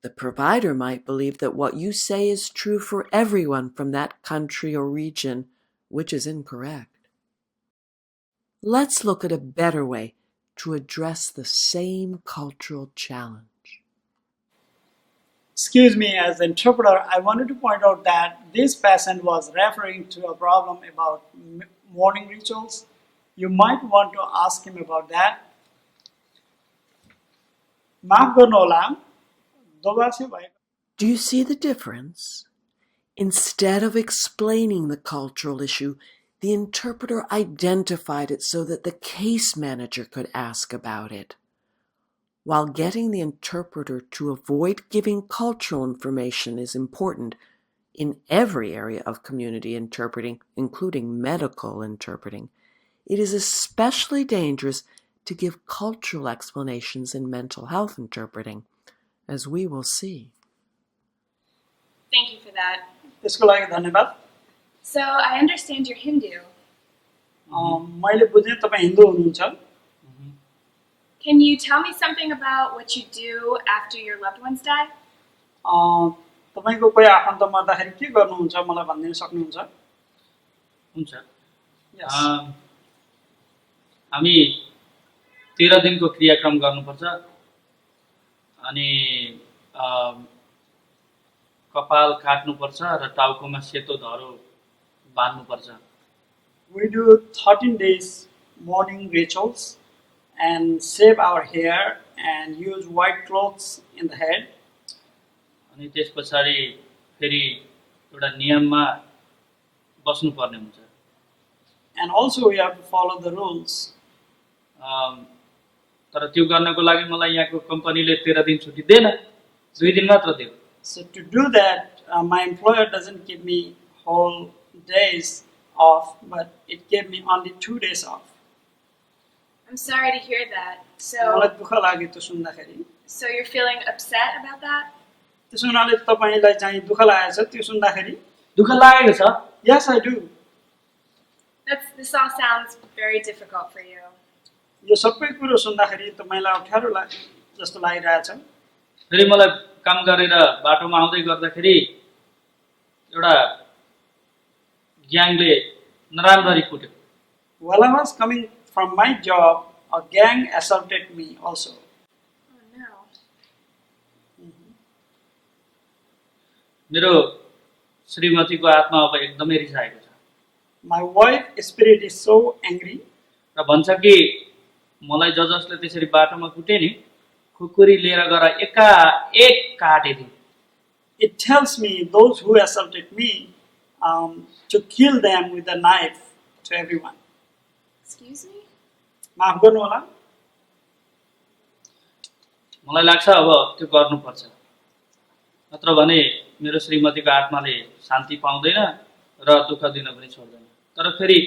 The provider might believe that what you say is true for everyone from that country or region, which is incorrect. Let's look at a better way to address the same cultural challenge. Excuse me, as the interpreter, I wanted to point out that this patient was referring to a problem about morning rituals. You might want to ask him about that. माफ गर्नु होला, दोबासे भएको. Do you see the difference? Instead of explaining the cultural issue, the interpreter identified it so that the case manager could ask about it. While getting the interpreter to avoid giving cultural information is important in every area of community interpreting, including medical interpreting, it is especially dangerous to give cultural explanations in mental health interpreting, as we will see. Thank you for that. त्यसको लागि धन्यवाद. So, I understand you're Hindu. मैले बुझेँ तपाईँ हिन्दू हुनुहुन्छ. Can you tell me something about what you do after your loved ones die? तपाईको कोही आफन्त मर्दाखेरि के गर्नुहुन्छ मलाई भनिदिन सक्नुहुन्छ? हुन्छ. हामी 13 दिनको क्रियाक्रम गर्नुपर्छ. अनि कपाल काट्नुपर्छ र टाउकोमा सेतो धरो बान्नुपर्छ. We do 13 days morning rituals and shave our hair and use white clothes in the head. अनि त्यसपछि फेरि एउटा नियममा बस्नुपर्ने हुन्छ. And also we have to follow the rules. तर त्यो गर्नको लागि मलाई यहाँको कम्पनीले 13 दिन छुट्टी दिएन, 2 दिन मात्र दियो. So to do that, my employer doesn't give me whole days off, but it gave me only 2 days off. I'm sorry to hear that. मलाई दुःख लाग्यो त्यो सुन्दाखेरि. So you're feeling upset about that? त्यसो हुनाले तपाईलाई चाहिँ दुःख लागेको छ त्यो सुन्दाखेरि? दुःख लागेको छ? Yes, I do. This all sounds very difficult for you. यो सबै कुरो सुन्दाखेरि तपाईलाई अप्ठ्यारो जस्तो लागिरहेछ. फेरि मलाई काम गरेर बाटोमा आउँदै गर्दाखेरि एउटा ग्याङले नराम्ररी कुट्यो. While I was coming from my job, a gang assaulted me also. Oh no. मेरो श्रीमतीको आत्मा अब एकदमै रिसाएको छ. My wife spirit is so angry. र भन्छ कि मलाई जसले त्यसरी बाटोमा कुटे नि खुकुरी लिएर गएर एक काटेदियो. It tells me those who assaulted me to kill them with a knife to everyone. Excuse me? माफ गर्नु होला. मलाई लाग्छ अब त्यो गर्नुपर्छ. नत्र भने मेरो श्रीमतीको आत्माले शान्ति पाउँदैन र दुःख दिन पनि छोड्दैन. तर फेरि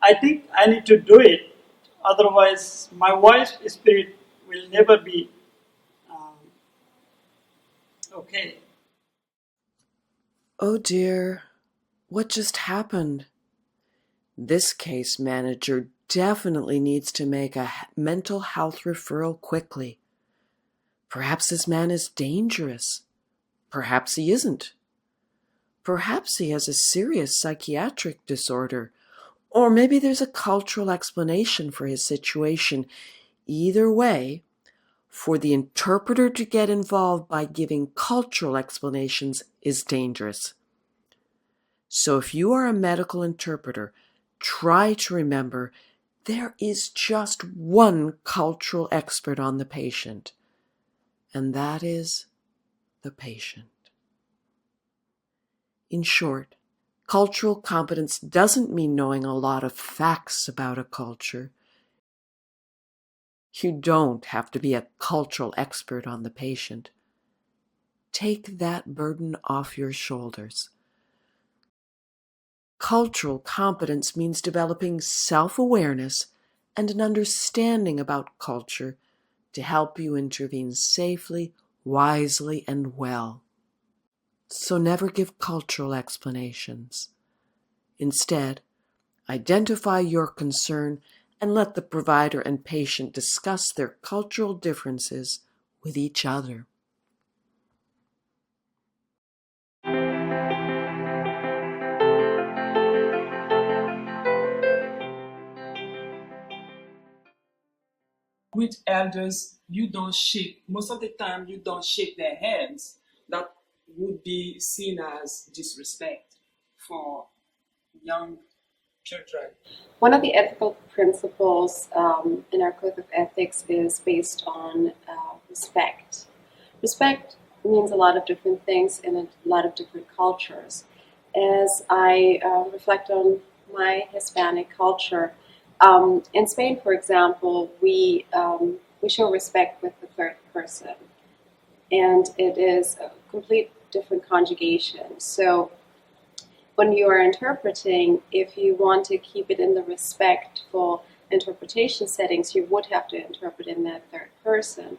I think I need to do it, otherwise my wife's spirit will never be okay. Oh dear, what just happened? This case manager definitely needs to make a mental health referral quickly. Perhaps this man is dangerous. Perhaps he isn't. Perhaps he has a serious psychiatric disorder. Or maybe there's a cultural explanation for his situation. Either way, for the interpreter to get involved by giving cultural explanations is dangerous. So if you are a medical interpreter, try to remember there is just one cultural expert on the patient, and that is the patient. In short, cultural competence doesn't mean knowing a lot of facts about a culture. You don't have to be a cultural expert on the patient. Take that burden off your shoulders. Cultural competence means developing self-awareness and an understanding about culture to help you intervene safely, wisely, and well. So never give cultural explanations. Instead, identify your concern and let the provider and patient discuss their cultural differences with each other. With elders, you don't shake. Most of the time, you don't shake their hands. That would be seen as disrespect for young children. One of the ethical principles in our Code of Ethics is based on respect. Respect means a lot of different things in a lot of different cultures. As I reflect on my Hispanic culture, in Spain, for example, we show respect with the third person, and it is a complete different conjugation. So when you are interpreting, if you want to keep it in the respectful interpretation settings, you would have to interpret in that third person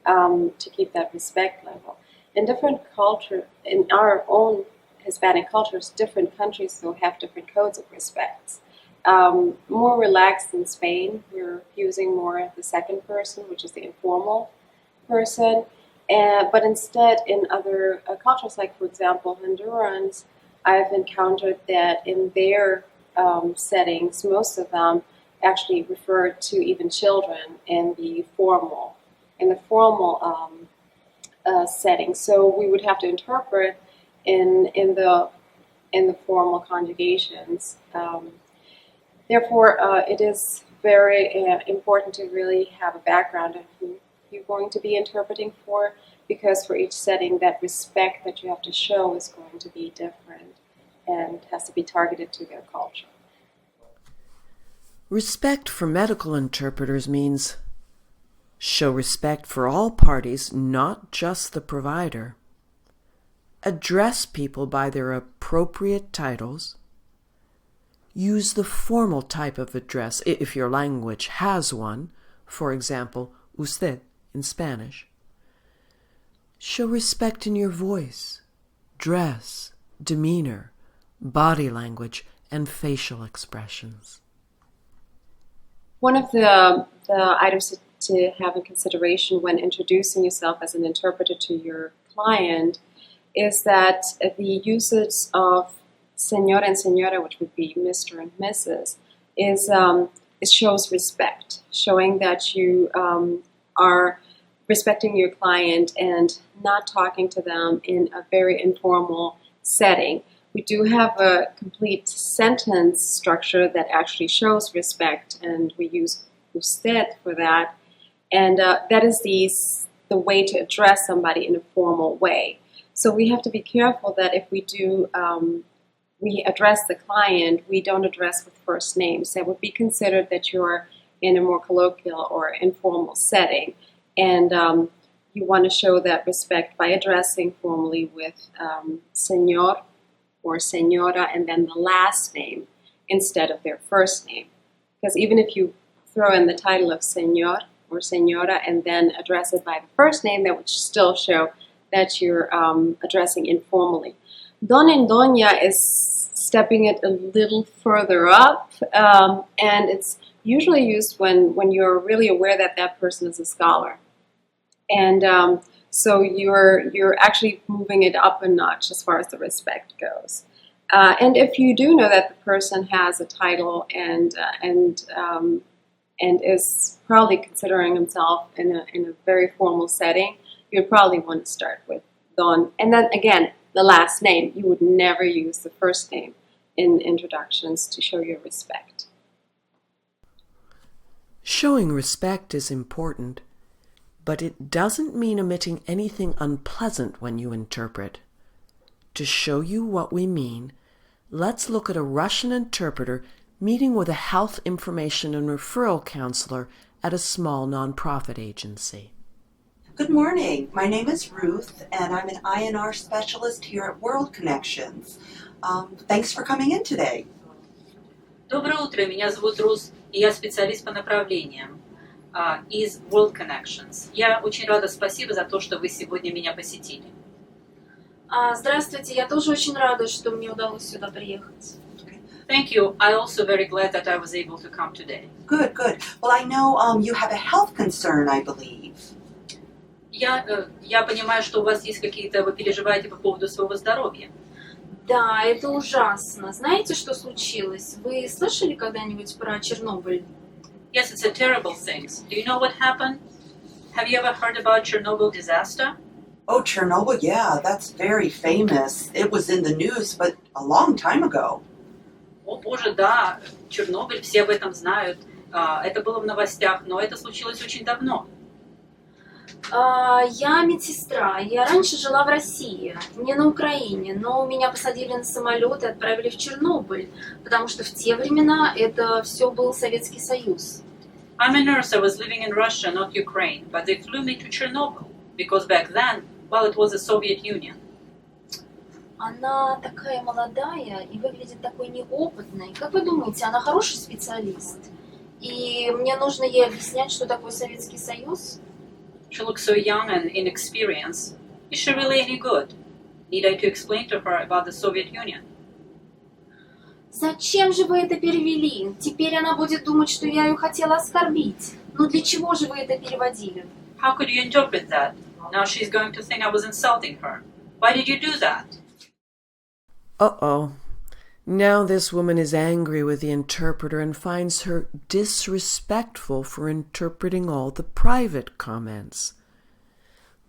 to keep that respect level. In different culture, in our own Hispanic cultures, different countries though have different codes of respects. More relaxed in Spain, we're using more the second person, which is the informal person. But instead, in other cultures, like for example Hondurans, I've encountered that in their settings, most of them actually refer to even children in the formal setting. So we would have to interpret in the formal conjugations. Therefore, it is very important to really have a background of who you're going to be interpreting for, because for each setting, that respect that you have to show is going to be different and has to be targeted to their culture. Respect for medical interpreters means show respect for all parties, not just the provider. Address people by their appropriate titles. Use the formal type of address if your language has one, for example, usted in Spanish. Show respect in your voice, dress, demeanor, body language, and facial expressions. One of the items to have in consideration when introducing yourself as an interpreter to your client is that the usage of señor and señora, which would be Mr. and Mrs., it shows respect, showing that you are respecting your client and not talking to them in a very informal setting. We do have a complete sentence structure that actually shows respect, and we use usted for that. And that is the way to address somebody in a formal way. So we have to be careful that if we do we address the client, we don't address with first names. That would be considered that you're in a more colloquial or informal setting. And you want to show that respect by addressing formally with señor or señora and then the last name instead of their first name. Because even if you throw in the title of señor or señora and then address it by the first name, that would still show that you're addressing informally. Don and doña is stepping it a little further up, and it's usually used when you're really aware that that person is a scholar. And so you're actually moving it up a notch as far as the respect goes. And if you do know that the person has a title and is probably considering himself in a very formal setting, you'd probably want to start with Don. And then again, the last name. You would never use the first name in introductions to show your respect. Showing respect is important, but it doesn't mean omitting anything unpleasant when you interpret. To show you what we mean, let's look at a Russian interpreter meeting with a health information and referral counselor at a small nonprofit agency. Good morning. My name is Ruth, and I'm an INR specialist here at World Connections. Thanks for coming in today. Доброе утро, меня зовут Рус, и я специалист по направлениям. из World Connections. Я очень рада, спасибо за то, что вы сегодня меня посетили. Здравствуйте, я тоже очень рада, что мне удалось сюда приехать. Thank you. I'm also very glad that I was able to come today. Good, good. Well, I know you have a health concern, I believe. Я понимаю, что у вас есть какие-то, вы переживаете по поводу своего здоровья. Да, это ужасно. Знаете, что случилось? Вы слышали когда-нибудь про Чернобыль? Yes, it's a terrible thing. Do you know what happened? Have you ever heard about Chernobyl disaster? Oh, Chernobyl, yeah, that's very famous. It was in the news, but a long time ago. О боже, да, Чернобыль, все об этом знают. Это было в новостях, но это случилось очень давно. Я медсестра. Я раньше жила в России, не на Украине, но меня посадили на самолет и отправили в Чернобыль, потому что в те времена это все был Советский Союз. I'm a nurse. I was living in Russia, not Ukraine, but they flew me to Chernobyl because back then, well, it was the Soviet Union. Она такая молодая и выглядит такой неопытной. Как вы думаете, она хороший специалист? И мне нужно ей объяснять, что такое Советский Союз? She looks so young and inexperienced. Is she really any good? Need I to explain to her about the Soviet Union? Зачем же вы это перевели? Теперь она будет думать, что я ее хотела оскорбить. Ну для чего же вы это переводили? How could you interpret that? Now she's going to think I was insulting her. Why did you do that? Uh-oh. Now this woman is angry with the interpreter and finds her disrespectful for interpreting all the private comments.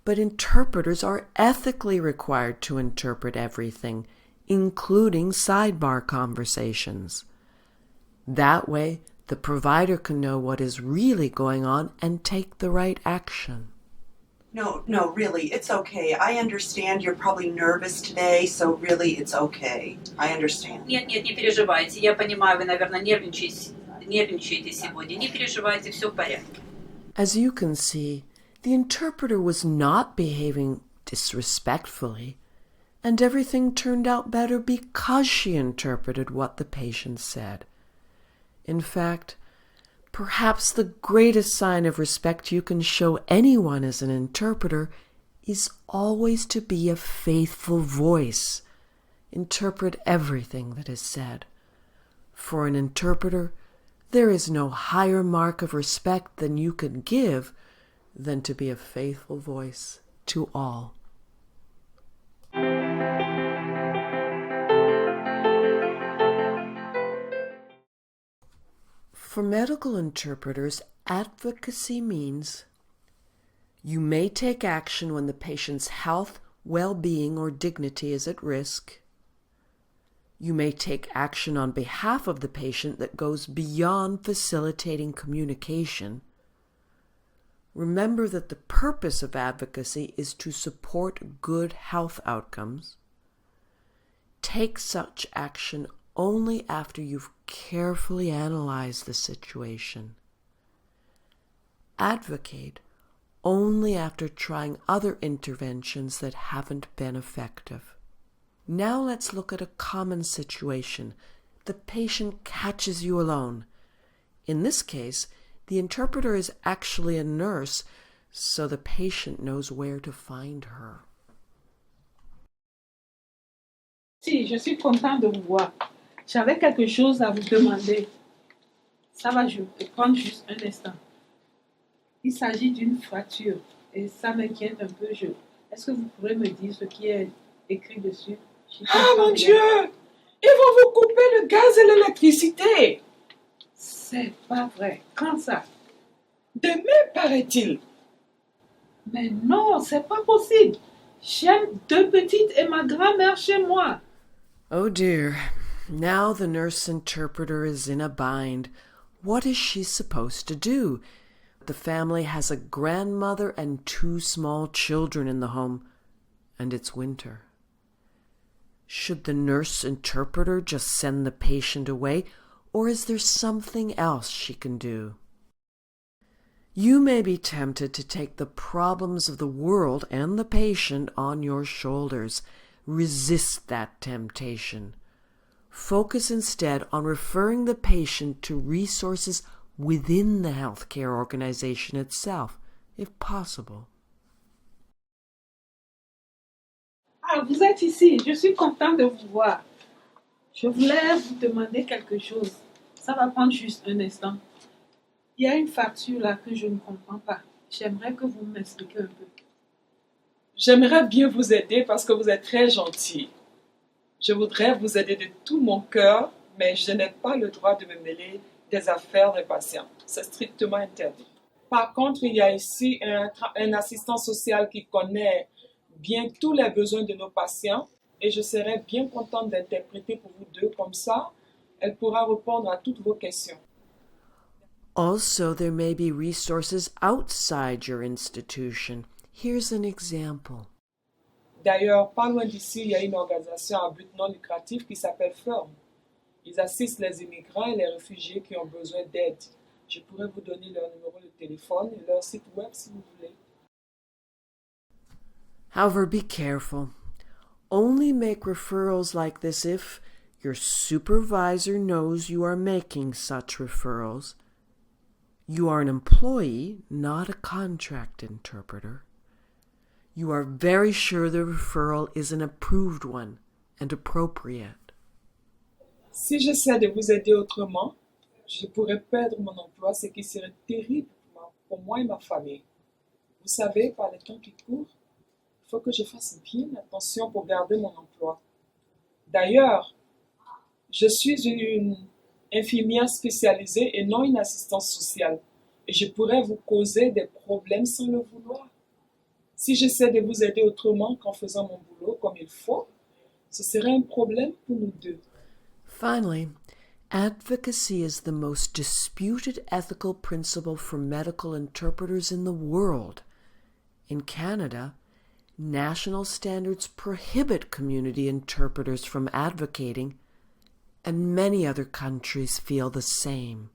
But interpreters are ethically required to interpret everything, including sidebar conversations. That way, the provider can know what is really going on and take the right action. No, really, it's okay. I understand you're probably nervous today, so really, it's okay. I understand. Нет, не переживайте. Я понимаю, вы, наверное, нервничаете сегодня. Не переживайте, все в порядке. As you can see, the interpreter was not behaving disrespectfully, and everything turned out better because she interpreted what the patient said. In fact, perhaps the greatest sign of respect you can show anyone as an interpreter is always to be a faithful voice. Interpret everything that is said. For an interpreter, there is no higher mark of respect than you can give than to be a faithful voice to all. For medical interpreters, advocacy means you may take action when the patient's health, well-being, or dignity is at risk. You may take action on behalf of the patient that goes beyond facilitating communication. Remember that the purpose of advocacy is to support good health outcomes. Take such action only after you've carefully analyzed the situation. Advocate only after trying other interventions that haven't been effective. Now let's look at a common situation. The patient catches you alone. In this case, the interpreter is actually a nurse, so the patient knows where to find her. Si, je suis content de vous voir. J'avais quelque chose à vous demander. Ça va, je vais prendre juste un instant. Il s'agit d'une fracture et ça m'inquiète un peu. Est-ce que vous pourrez me dire ce qui est écrit dessus? Ah mon Dieu! Ils vont vous couper le gaz et l'électricité! C'est pas vrai. Quand ça? Demain, paraît-il. Mais non, c'est pas possible. J'aime 2 petites et ma grand-mère chez moi. Oh dear. Now the nurse interpreter is in a bind. What is she supposed to do? The family has a grandmother and 2 small children in the home, and it's winter. Should the nurse interpreter just send the patient away, or is there something else she can do? You may be tempted to take the problems of the world and the patient on your shoulders. Resist that temptation. Focus instead on referring the patient to resources within the healthcare organization itself, if possible. Ah, vous êtes ici. Je suis content de vous voir. Je voulais vous demander quelque chose. Ça va prendre juste un instant. Il y a une facture là que je ne comprends pas. J'aimerais que vous m'expliquiez un peu. J'aimerais bien vous aider parce que vous êtes très gentil. Je voudrais vous aider de tout mon cœur, mais je n'ai pas le droit de me mêler des affaires des patients. C'est strictement interdit. Par contre, il y a ici un assistant social qui connaît bien tous les besoins de nos patients et je serais bien contente d'interpréter pour vous deux. Comme ça, elle pourra répondre à toutes vos questions. Also, there may be resources outside your institution. Here's an example. D'ailleurs, pas loin d'ici, il y a une organisation à but non lucratif qui s'appelle FIRM. Ils assistent les immigrants et les réfugiés qui ont besoin d'aide. Je pourrais vous donner leur numéro de téléphone et leur site web si vous voulez. However, be careful. Only make referrals like this if your supervisor knows you are making such referrals. You are an employee, not a contract interpreter. You are very sure the referral is an approved one and appropriate. Si j'essaie de vous aider autrement, je pourrais perdre mon emploi, ce qui serait terrible pour moi et ma famille. Vous savez, par les temps qui courent, il faut que je fasse bien attention pour garder mon emploi. D'ailleurs, je suis une infirmière spécialisée et non une assistante sociale. Et je pourrais vous causer des problèmes sans le vouloir. Si j'essaie de vous aider autrement qu'en faisant mon boulot comme il faut, ce serait un problème pour nous deux. Finally, advocacy is the most disputed ethical principle for medical interpreters in the world. In Canada, national standards prohibit community interpreters from advocating, and many other countries feel the same.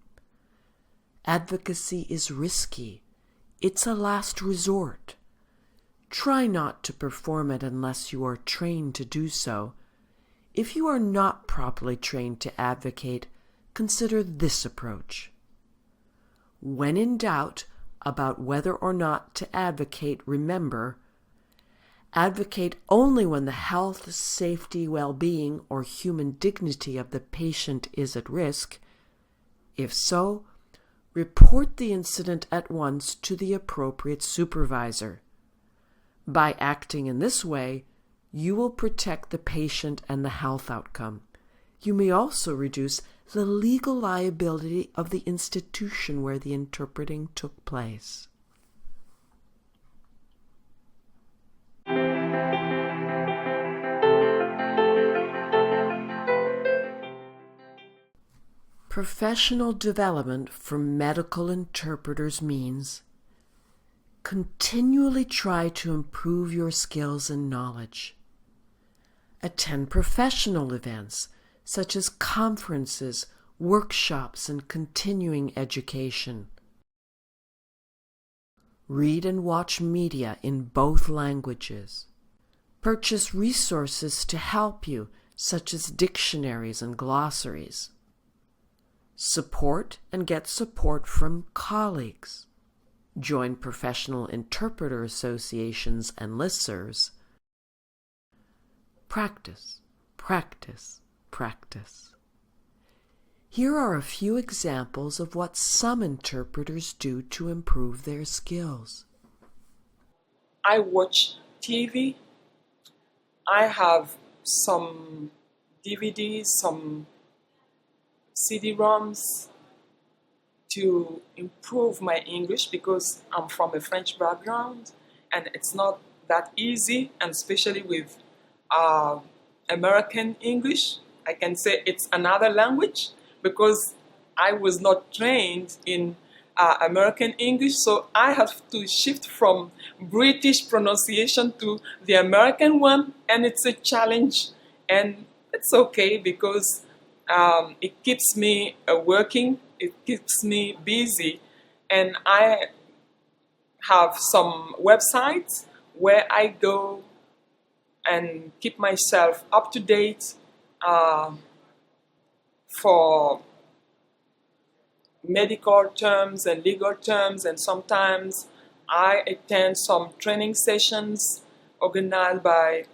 Advocacy is risky. It's a last resort. Try not to perform it unless you are trained to do so. If you are not properly trained to advocate, consider this approach. When in doubt about whether or not to advocate, remember, advocate only when the health, safety, well-being, or human dignity of the patient is at risk. If so, report the incident at once to the appropriate supervisor. By acting in this way, you will protect the patient and the health outcome. You may also reduce the legal liability of the institution where the interpreting took place. Professional development for medical interpreters means continually try to improve your skills and knowledge. Attend professional events such as conferences, workshops, and continuing education. Read and watch media in both languages. Purchase resources to help you, such as dictionaries and glossaries. Support and get support from colleagues. Join professional interpreter associations and listservs. Practice, practice, practice. Here are a few examples of what some interpreters do to improve their skills. I watch TV. I have some DVDs, some CD-ROMs to improve my English because I'm from a French background and it's not that easy, and especially with American English. I can say it's another language because I was not trained in American English, so I have to shift from British pronunciation to the American one, and it's a challenge, and it's okay because it keeps me working, it keeps me busy, and I have some websites where I go and keep myself up to date for medical terms and legal terms, and sometimes I attend some training sessions organized by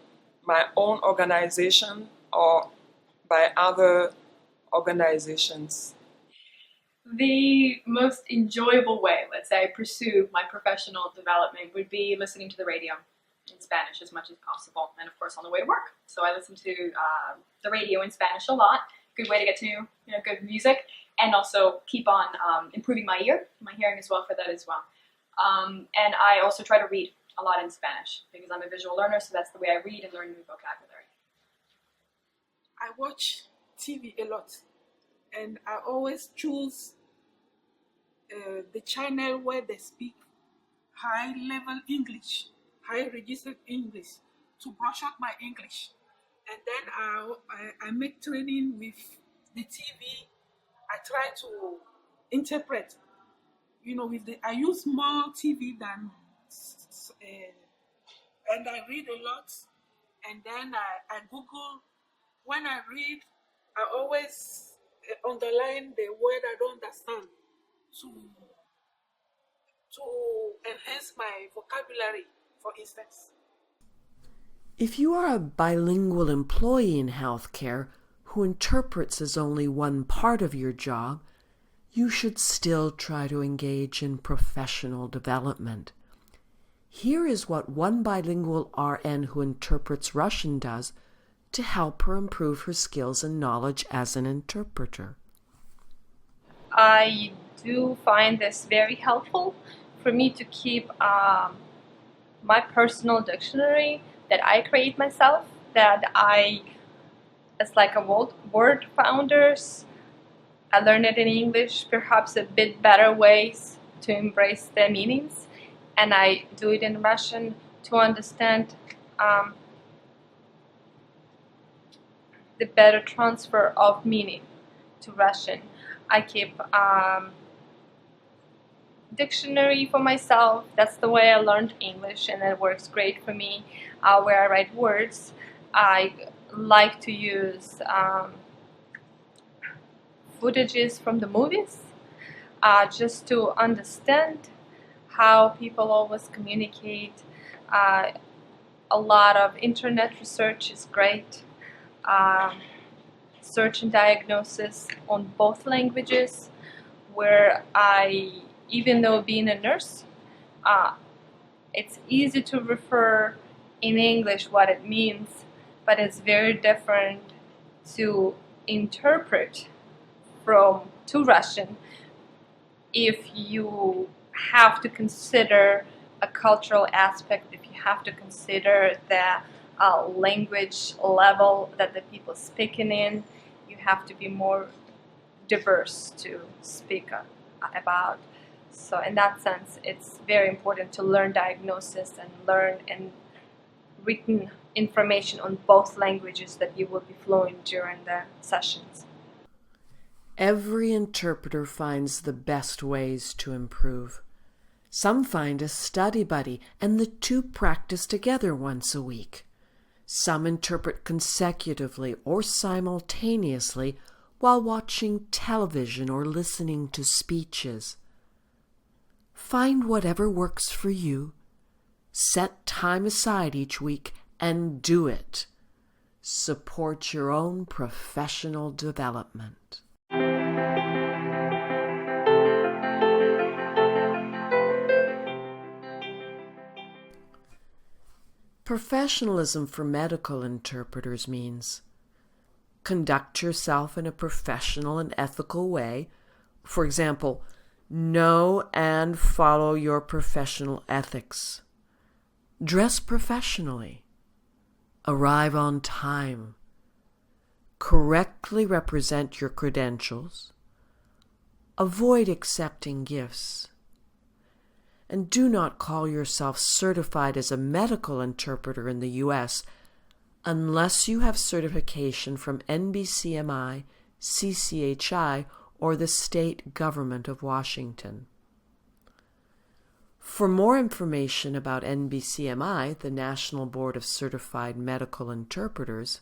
my own organization or by other organizations. The most enjoyable way, let's say, I pursue my professional development would be listening to the radio in Spanish as much as possible, and of course on the way to work. So I listen to the radio in Spanish a lot. Good way to get to good music, and also keep on improving my hearing as well for that as well. And I also try to read a lot in Spanish because I'm a visual learner, so that's the way I read and learn new vocabulary. I watch TV a lot, and I always choose the channel where they speak high-level English, high-registered English, to brush up my English. And then I make training with the TV. I try to interpret. I use more TV than, and I read a lot. And then I Google. When I read, I always underline the word I don't understand to enhance my vocabulary, for instance. If you are a bilingual employee in healthcare who interprets as only one part of your job, you should still try to engage in professional development. Here is what one bilingual RN who interprets Russian does to help her improve her skills and knowledge as an interpreter. I do find this very helpful for me to keep my personal dictionary that I create myself, it's like a word founders. I learned it in English, perhaps a bit better ways to embrace the meanings, and I do it in Russian to understand the better transfer of meaning to Russian. I keep dictionary for myself. That's the way I learned English, and it works great for me. Where I write words, I like to use footages from the movies just to understand how people always communicate. A lot of internet research is great. Search and diagnosis on both languages, where even though being a nurse, it's easy to refer in English what it means, but it's very different to interpret to Russian if you have to consider a cultural aspect, if you have to consider the language level that the people speaking in. You have to be more diverse to speak about. So in that sense, it's very important to learn diagnosis and learn and written information on both languages that you will be fluent during the sessions. Every interpreter finds the best ways to improve. Some find a study buddy, and the two practice together once a week. Some interpret consecutively or simultaneously while watching television or listening to speeches. Find whatever works for you. Set time aside each week and do it. Support your own professional development. Professionalism for medical interpreters means conduct yourself in a professional and ethical way. For example, know and follow your professional ethics. Dress professionally. Arrive on time. Correctly represent your credentials. Avoid accepting gifts. And do not call yourself certified as a medical interpreter in the U.S. unless you have certification from NBCMI, CCHI, or the state government of Washington. For more information about NBCMI, the National Board of Certified Medical Interpreters,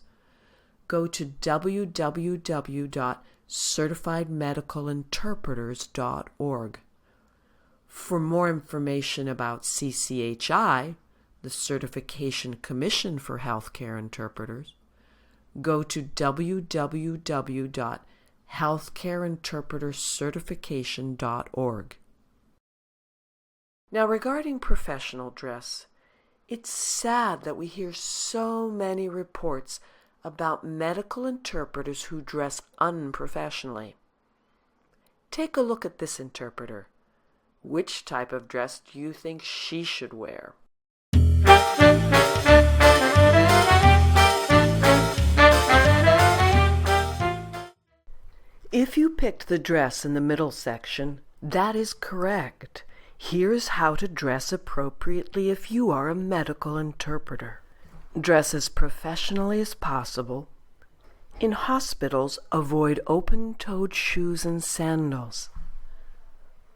go to www.certifiedmedicalinterpreters.org. For more information about CCHI, the Certification Commission for Healthcare Interpreters, go to www.healthcareinterpretercertification.org. Now, regarding professional dress, it's sad that we hear so many reports about medical interpreters who dress unprofessionally. Take a look at this interpreter. Which type of dress do you think she should wear? If you picked the dress in the middle section, that is correct. Here's how to dress appropriately if you are a medical interpreter. Dress as professionally as possible. In hospitals, avoid open-toed shoes and sandals.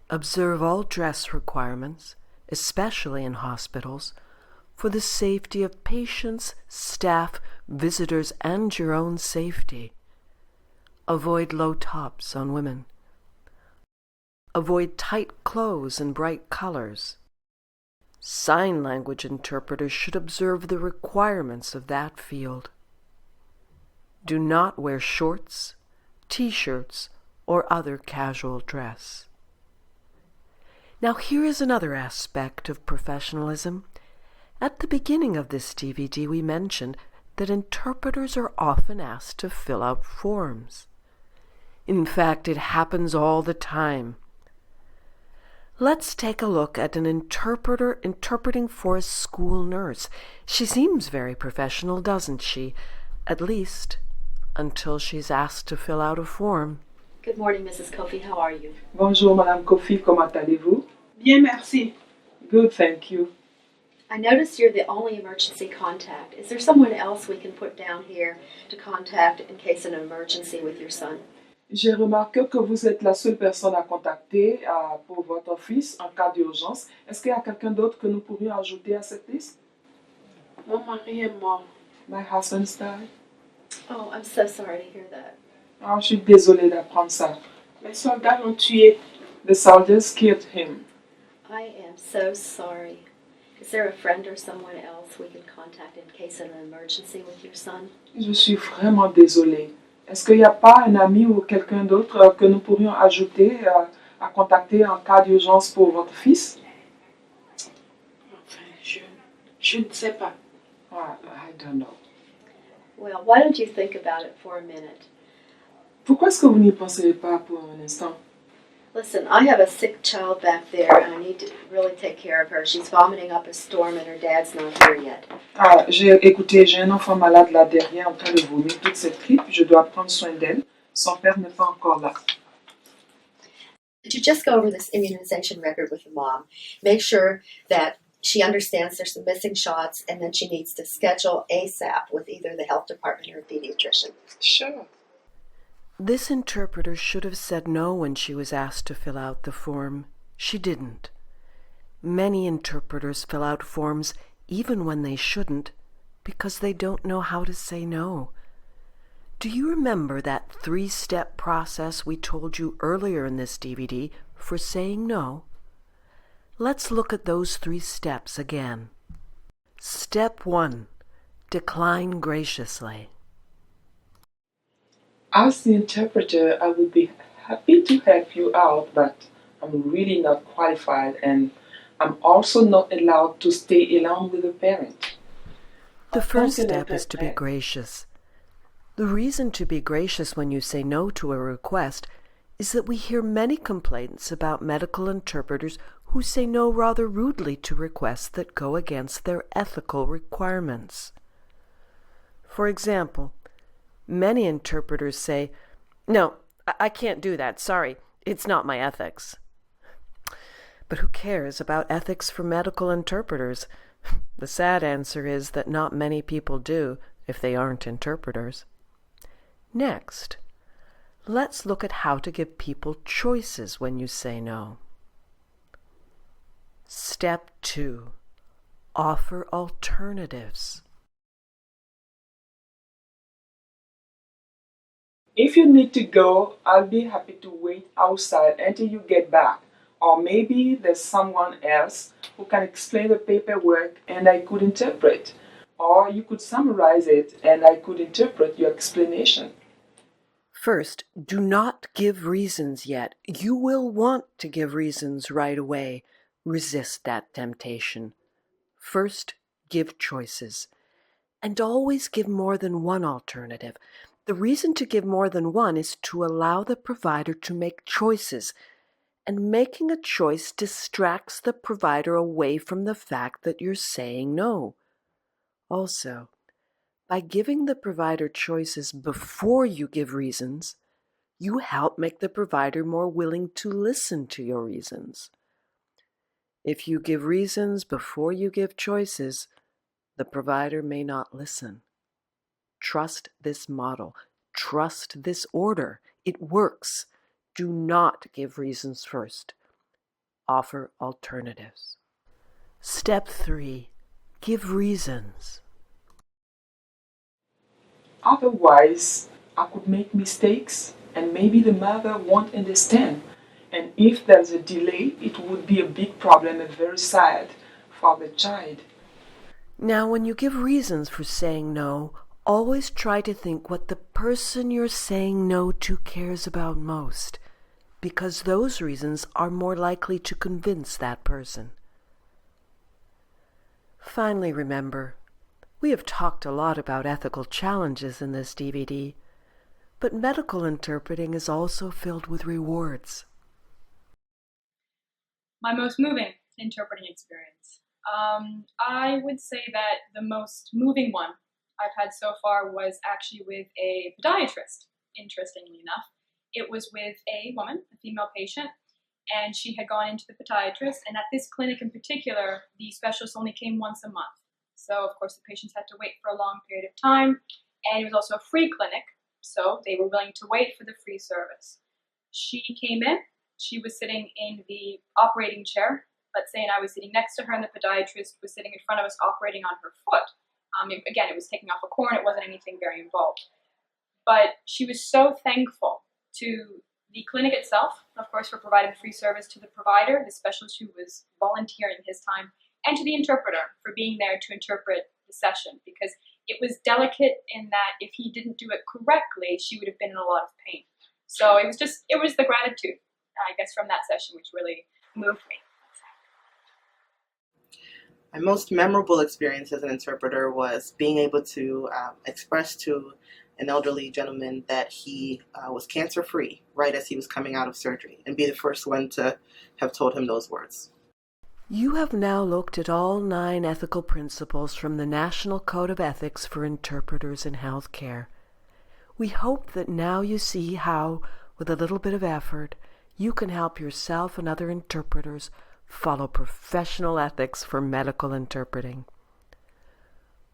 Observe all dress requirements, especially in hospitals, for the safety of patients, staff, visitors, and your own safety. Avoid low tops on women. Avoid tight clothes and bright colors. Sign language interpreters should observe the requirements of that field. Do not wear shorts, t-shirts, or other casual dress. Now here is another aspect of professionalism. At the beginning of this DVD we mentioned that interpreters are often asked to fill out forms. In fact, it happens all the time. Let's take a look at an interpreter interpreting for a school nurse. She seems very professional, doesn't she? At least, until she's asked to fill out a form. Good morning, Mrs. Kofi. How are you? Bonjour, Madame Kofi. Comment allez-vous? Bien, merci. Good, thank you. I noticed you're the only emergency contact. Is there someone else we can put down here to contact in case of an emergency with your son? J'ai remarqué que vous êtes la seule personne à contacter pour votre fils en cas d'urgence. Est-ce qu'il y a quelqu'un d'autre que nous pourrions ajouter à cette liste? Mon mari est mort. My husband's died. Oh, I'm so sorry to hear that. Oh, je suis désolée d'apprendre ça. Les soldats l'ont tué. The soldiers killed him. I am so sorry. Is there a friend or someone else we can contact in case of an emergency with your son? Je suis vraiment désolée. Est-ce qu'il n'y a pas un ami ou quelqu'un d'autre que nous pourrions ajouter à contacter en cas d'urgence pour votre fils? Enfin, je ne sais pas. I don't know. Well, why don't you think about it for a minute? Pourquoi est-ce que vous n'y pensez pas pour un instant? Listen, I have a sick child back there, and I need to really take care of her. She's vomiting up a storm, and her dad's not here yet. Écoutez, j'ai un enfant malade là derrière en train de vomir toute cette grippe. Je dois prendre soin d'elle. Son père n'est pas encore là. To just go over this immunization record with the mom, make sure that she understands there's some missing shots, and then she needs to schedule ASAP with either the health department or a pediatrician. Sure. This interpreter should have said no when she was asked to fill out the form. She didn't. Many interpreters fill out forms even when they shouldn't because they don't know how to say no. Do you remember that 3-step process we told you earlier in this DVD for saying no? Let's look at those 3 steps again. Step 1. Decline graciously. As the interpreter, I would be happy to help you out, but I'm really not qualified, and I'm also not allowed to stay alone with a parent. The first step is to be gracious. The reason to be gracious when you say no to a request is that we hear many complaints about medical interpreters who say no rather rudely to requests that go against their ethical requirements. For example, many interpreters say, "No, I can't do that, sorry, it's not my ethics." But who cares about ethics for medical interpreters? The sad answer is that not many people do if they aren't interpreters. Next, let's look at how to give people choices when you say no. Step 2. Offer alternatives. If you need to go, I'll be happy to wait outside until you get back. Or maybe there's someone else who can explain the paperwork and I could interpret. Or you could summarize it and I could interpret your explanation. First, do not give reasons yet. You will want to give reasons right away. Resist that temptation. First, give choices. And always give more than one alternative. The reason to give more than one is to allow the provider to make choices. And making a choice distracts the provider away from the fact that you're saying no. Also, by giving the provider choices before you give reasons, you help make the provider more willing to listen to your reasons. If you give reasons before you give choices, the provider may not listen. Trust this model. Trust this order. It works. Do not give reasons first. Offer alternatives. Step 3. Give reasons. Otherwise, I could make mistakes and maybe the mother won't understand. And if there's a delay, it would be a big problem and very sad for the child. Now, when you give reasons for saying no, always try to think what the person you're saying no to cares about most, because those reasons are more likely to convince that person. Finally, remember, we have talked a lot about ethical challenges in this DVD, but medical interpreting is also filled with rewards. My most moving interpreting experience. I would say that the most moving one I've had so far was actually with a podiatrist, interestingly enough. It was with a woman, a female patient, and she had gone into the podiatrist, and at this clinic in particular, the specialist only came once a month. So, of course, the patients had to wait for a long period of time, and it was also a free clinic, so they were willing to wait for the free service. She came in, she was sitting in the operating chair, let's say, and I was sitting next to her, and the podiatrist was sitting in front of us operating on her foot. Again, it was taking off a corn, it wasn't anything very involved. But she was so thankful to the clinic itself, of course, for providing free service to the provider, the specialist who was volunteering his time, and to the interpreter for being there to interpret the session, because it was delicate in that if he didn't do it correctly, she would have been in a lot of pain. So it was the gratitude, I guess, from that session which really moved me. My most memorable experience as an interpreter was being able to express to an elderly gentleman that he was cancer-free right as he was coming out of surgery, and be the first one to have told him those words. You have now looked at all 9 ethical principles from the National Code of Ethics for Interpreters in Healthcare. We hope that now you see how, with a little bit of effort, you can help yourself and other interpreters follow professional ethics for medical interpreting.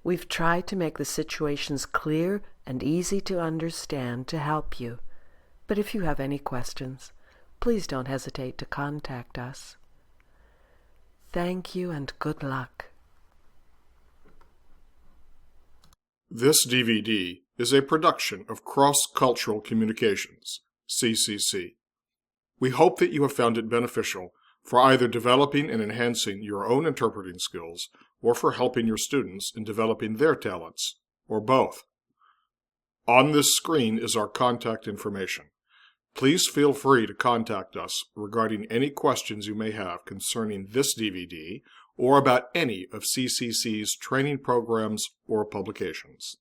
We've tried to make the situations clear and easy to understand to help you, but if you have any questions, please don't hesitate to contact us. Thank you and good luck. This DVD is a production of Cross Cultural Communications, CCC. We hope that you have found it beneficial for either developing and enhancing your own interpreting skills or for helping your students in developing their talents, or both. On this screen is our contact information. Please feel free to contact us regarding any questions you may have concerning this DVD or about any of CCC's training programs or publications.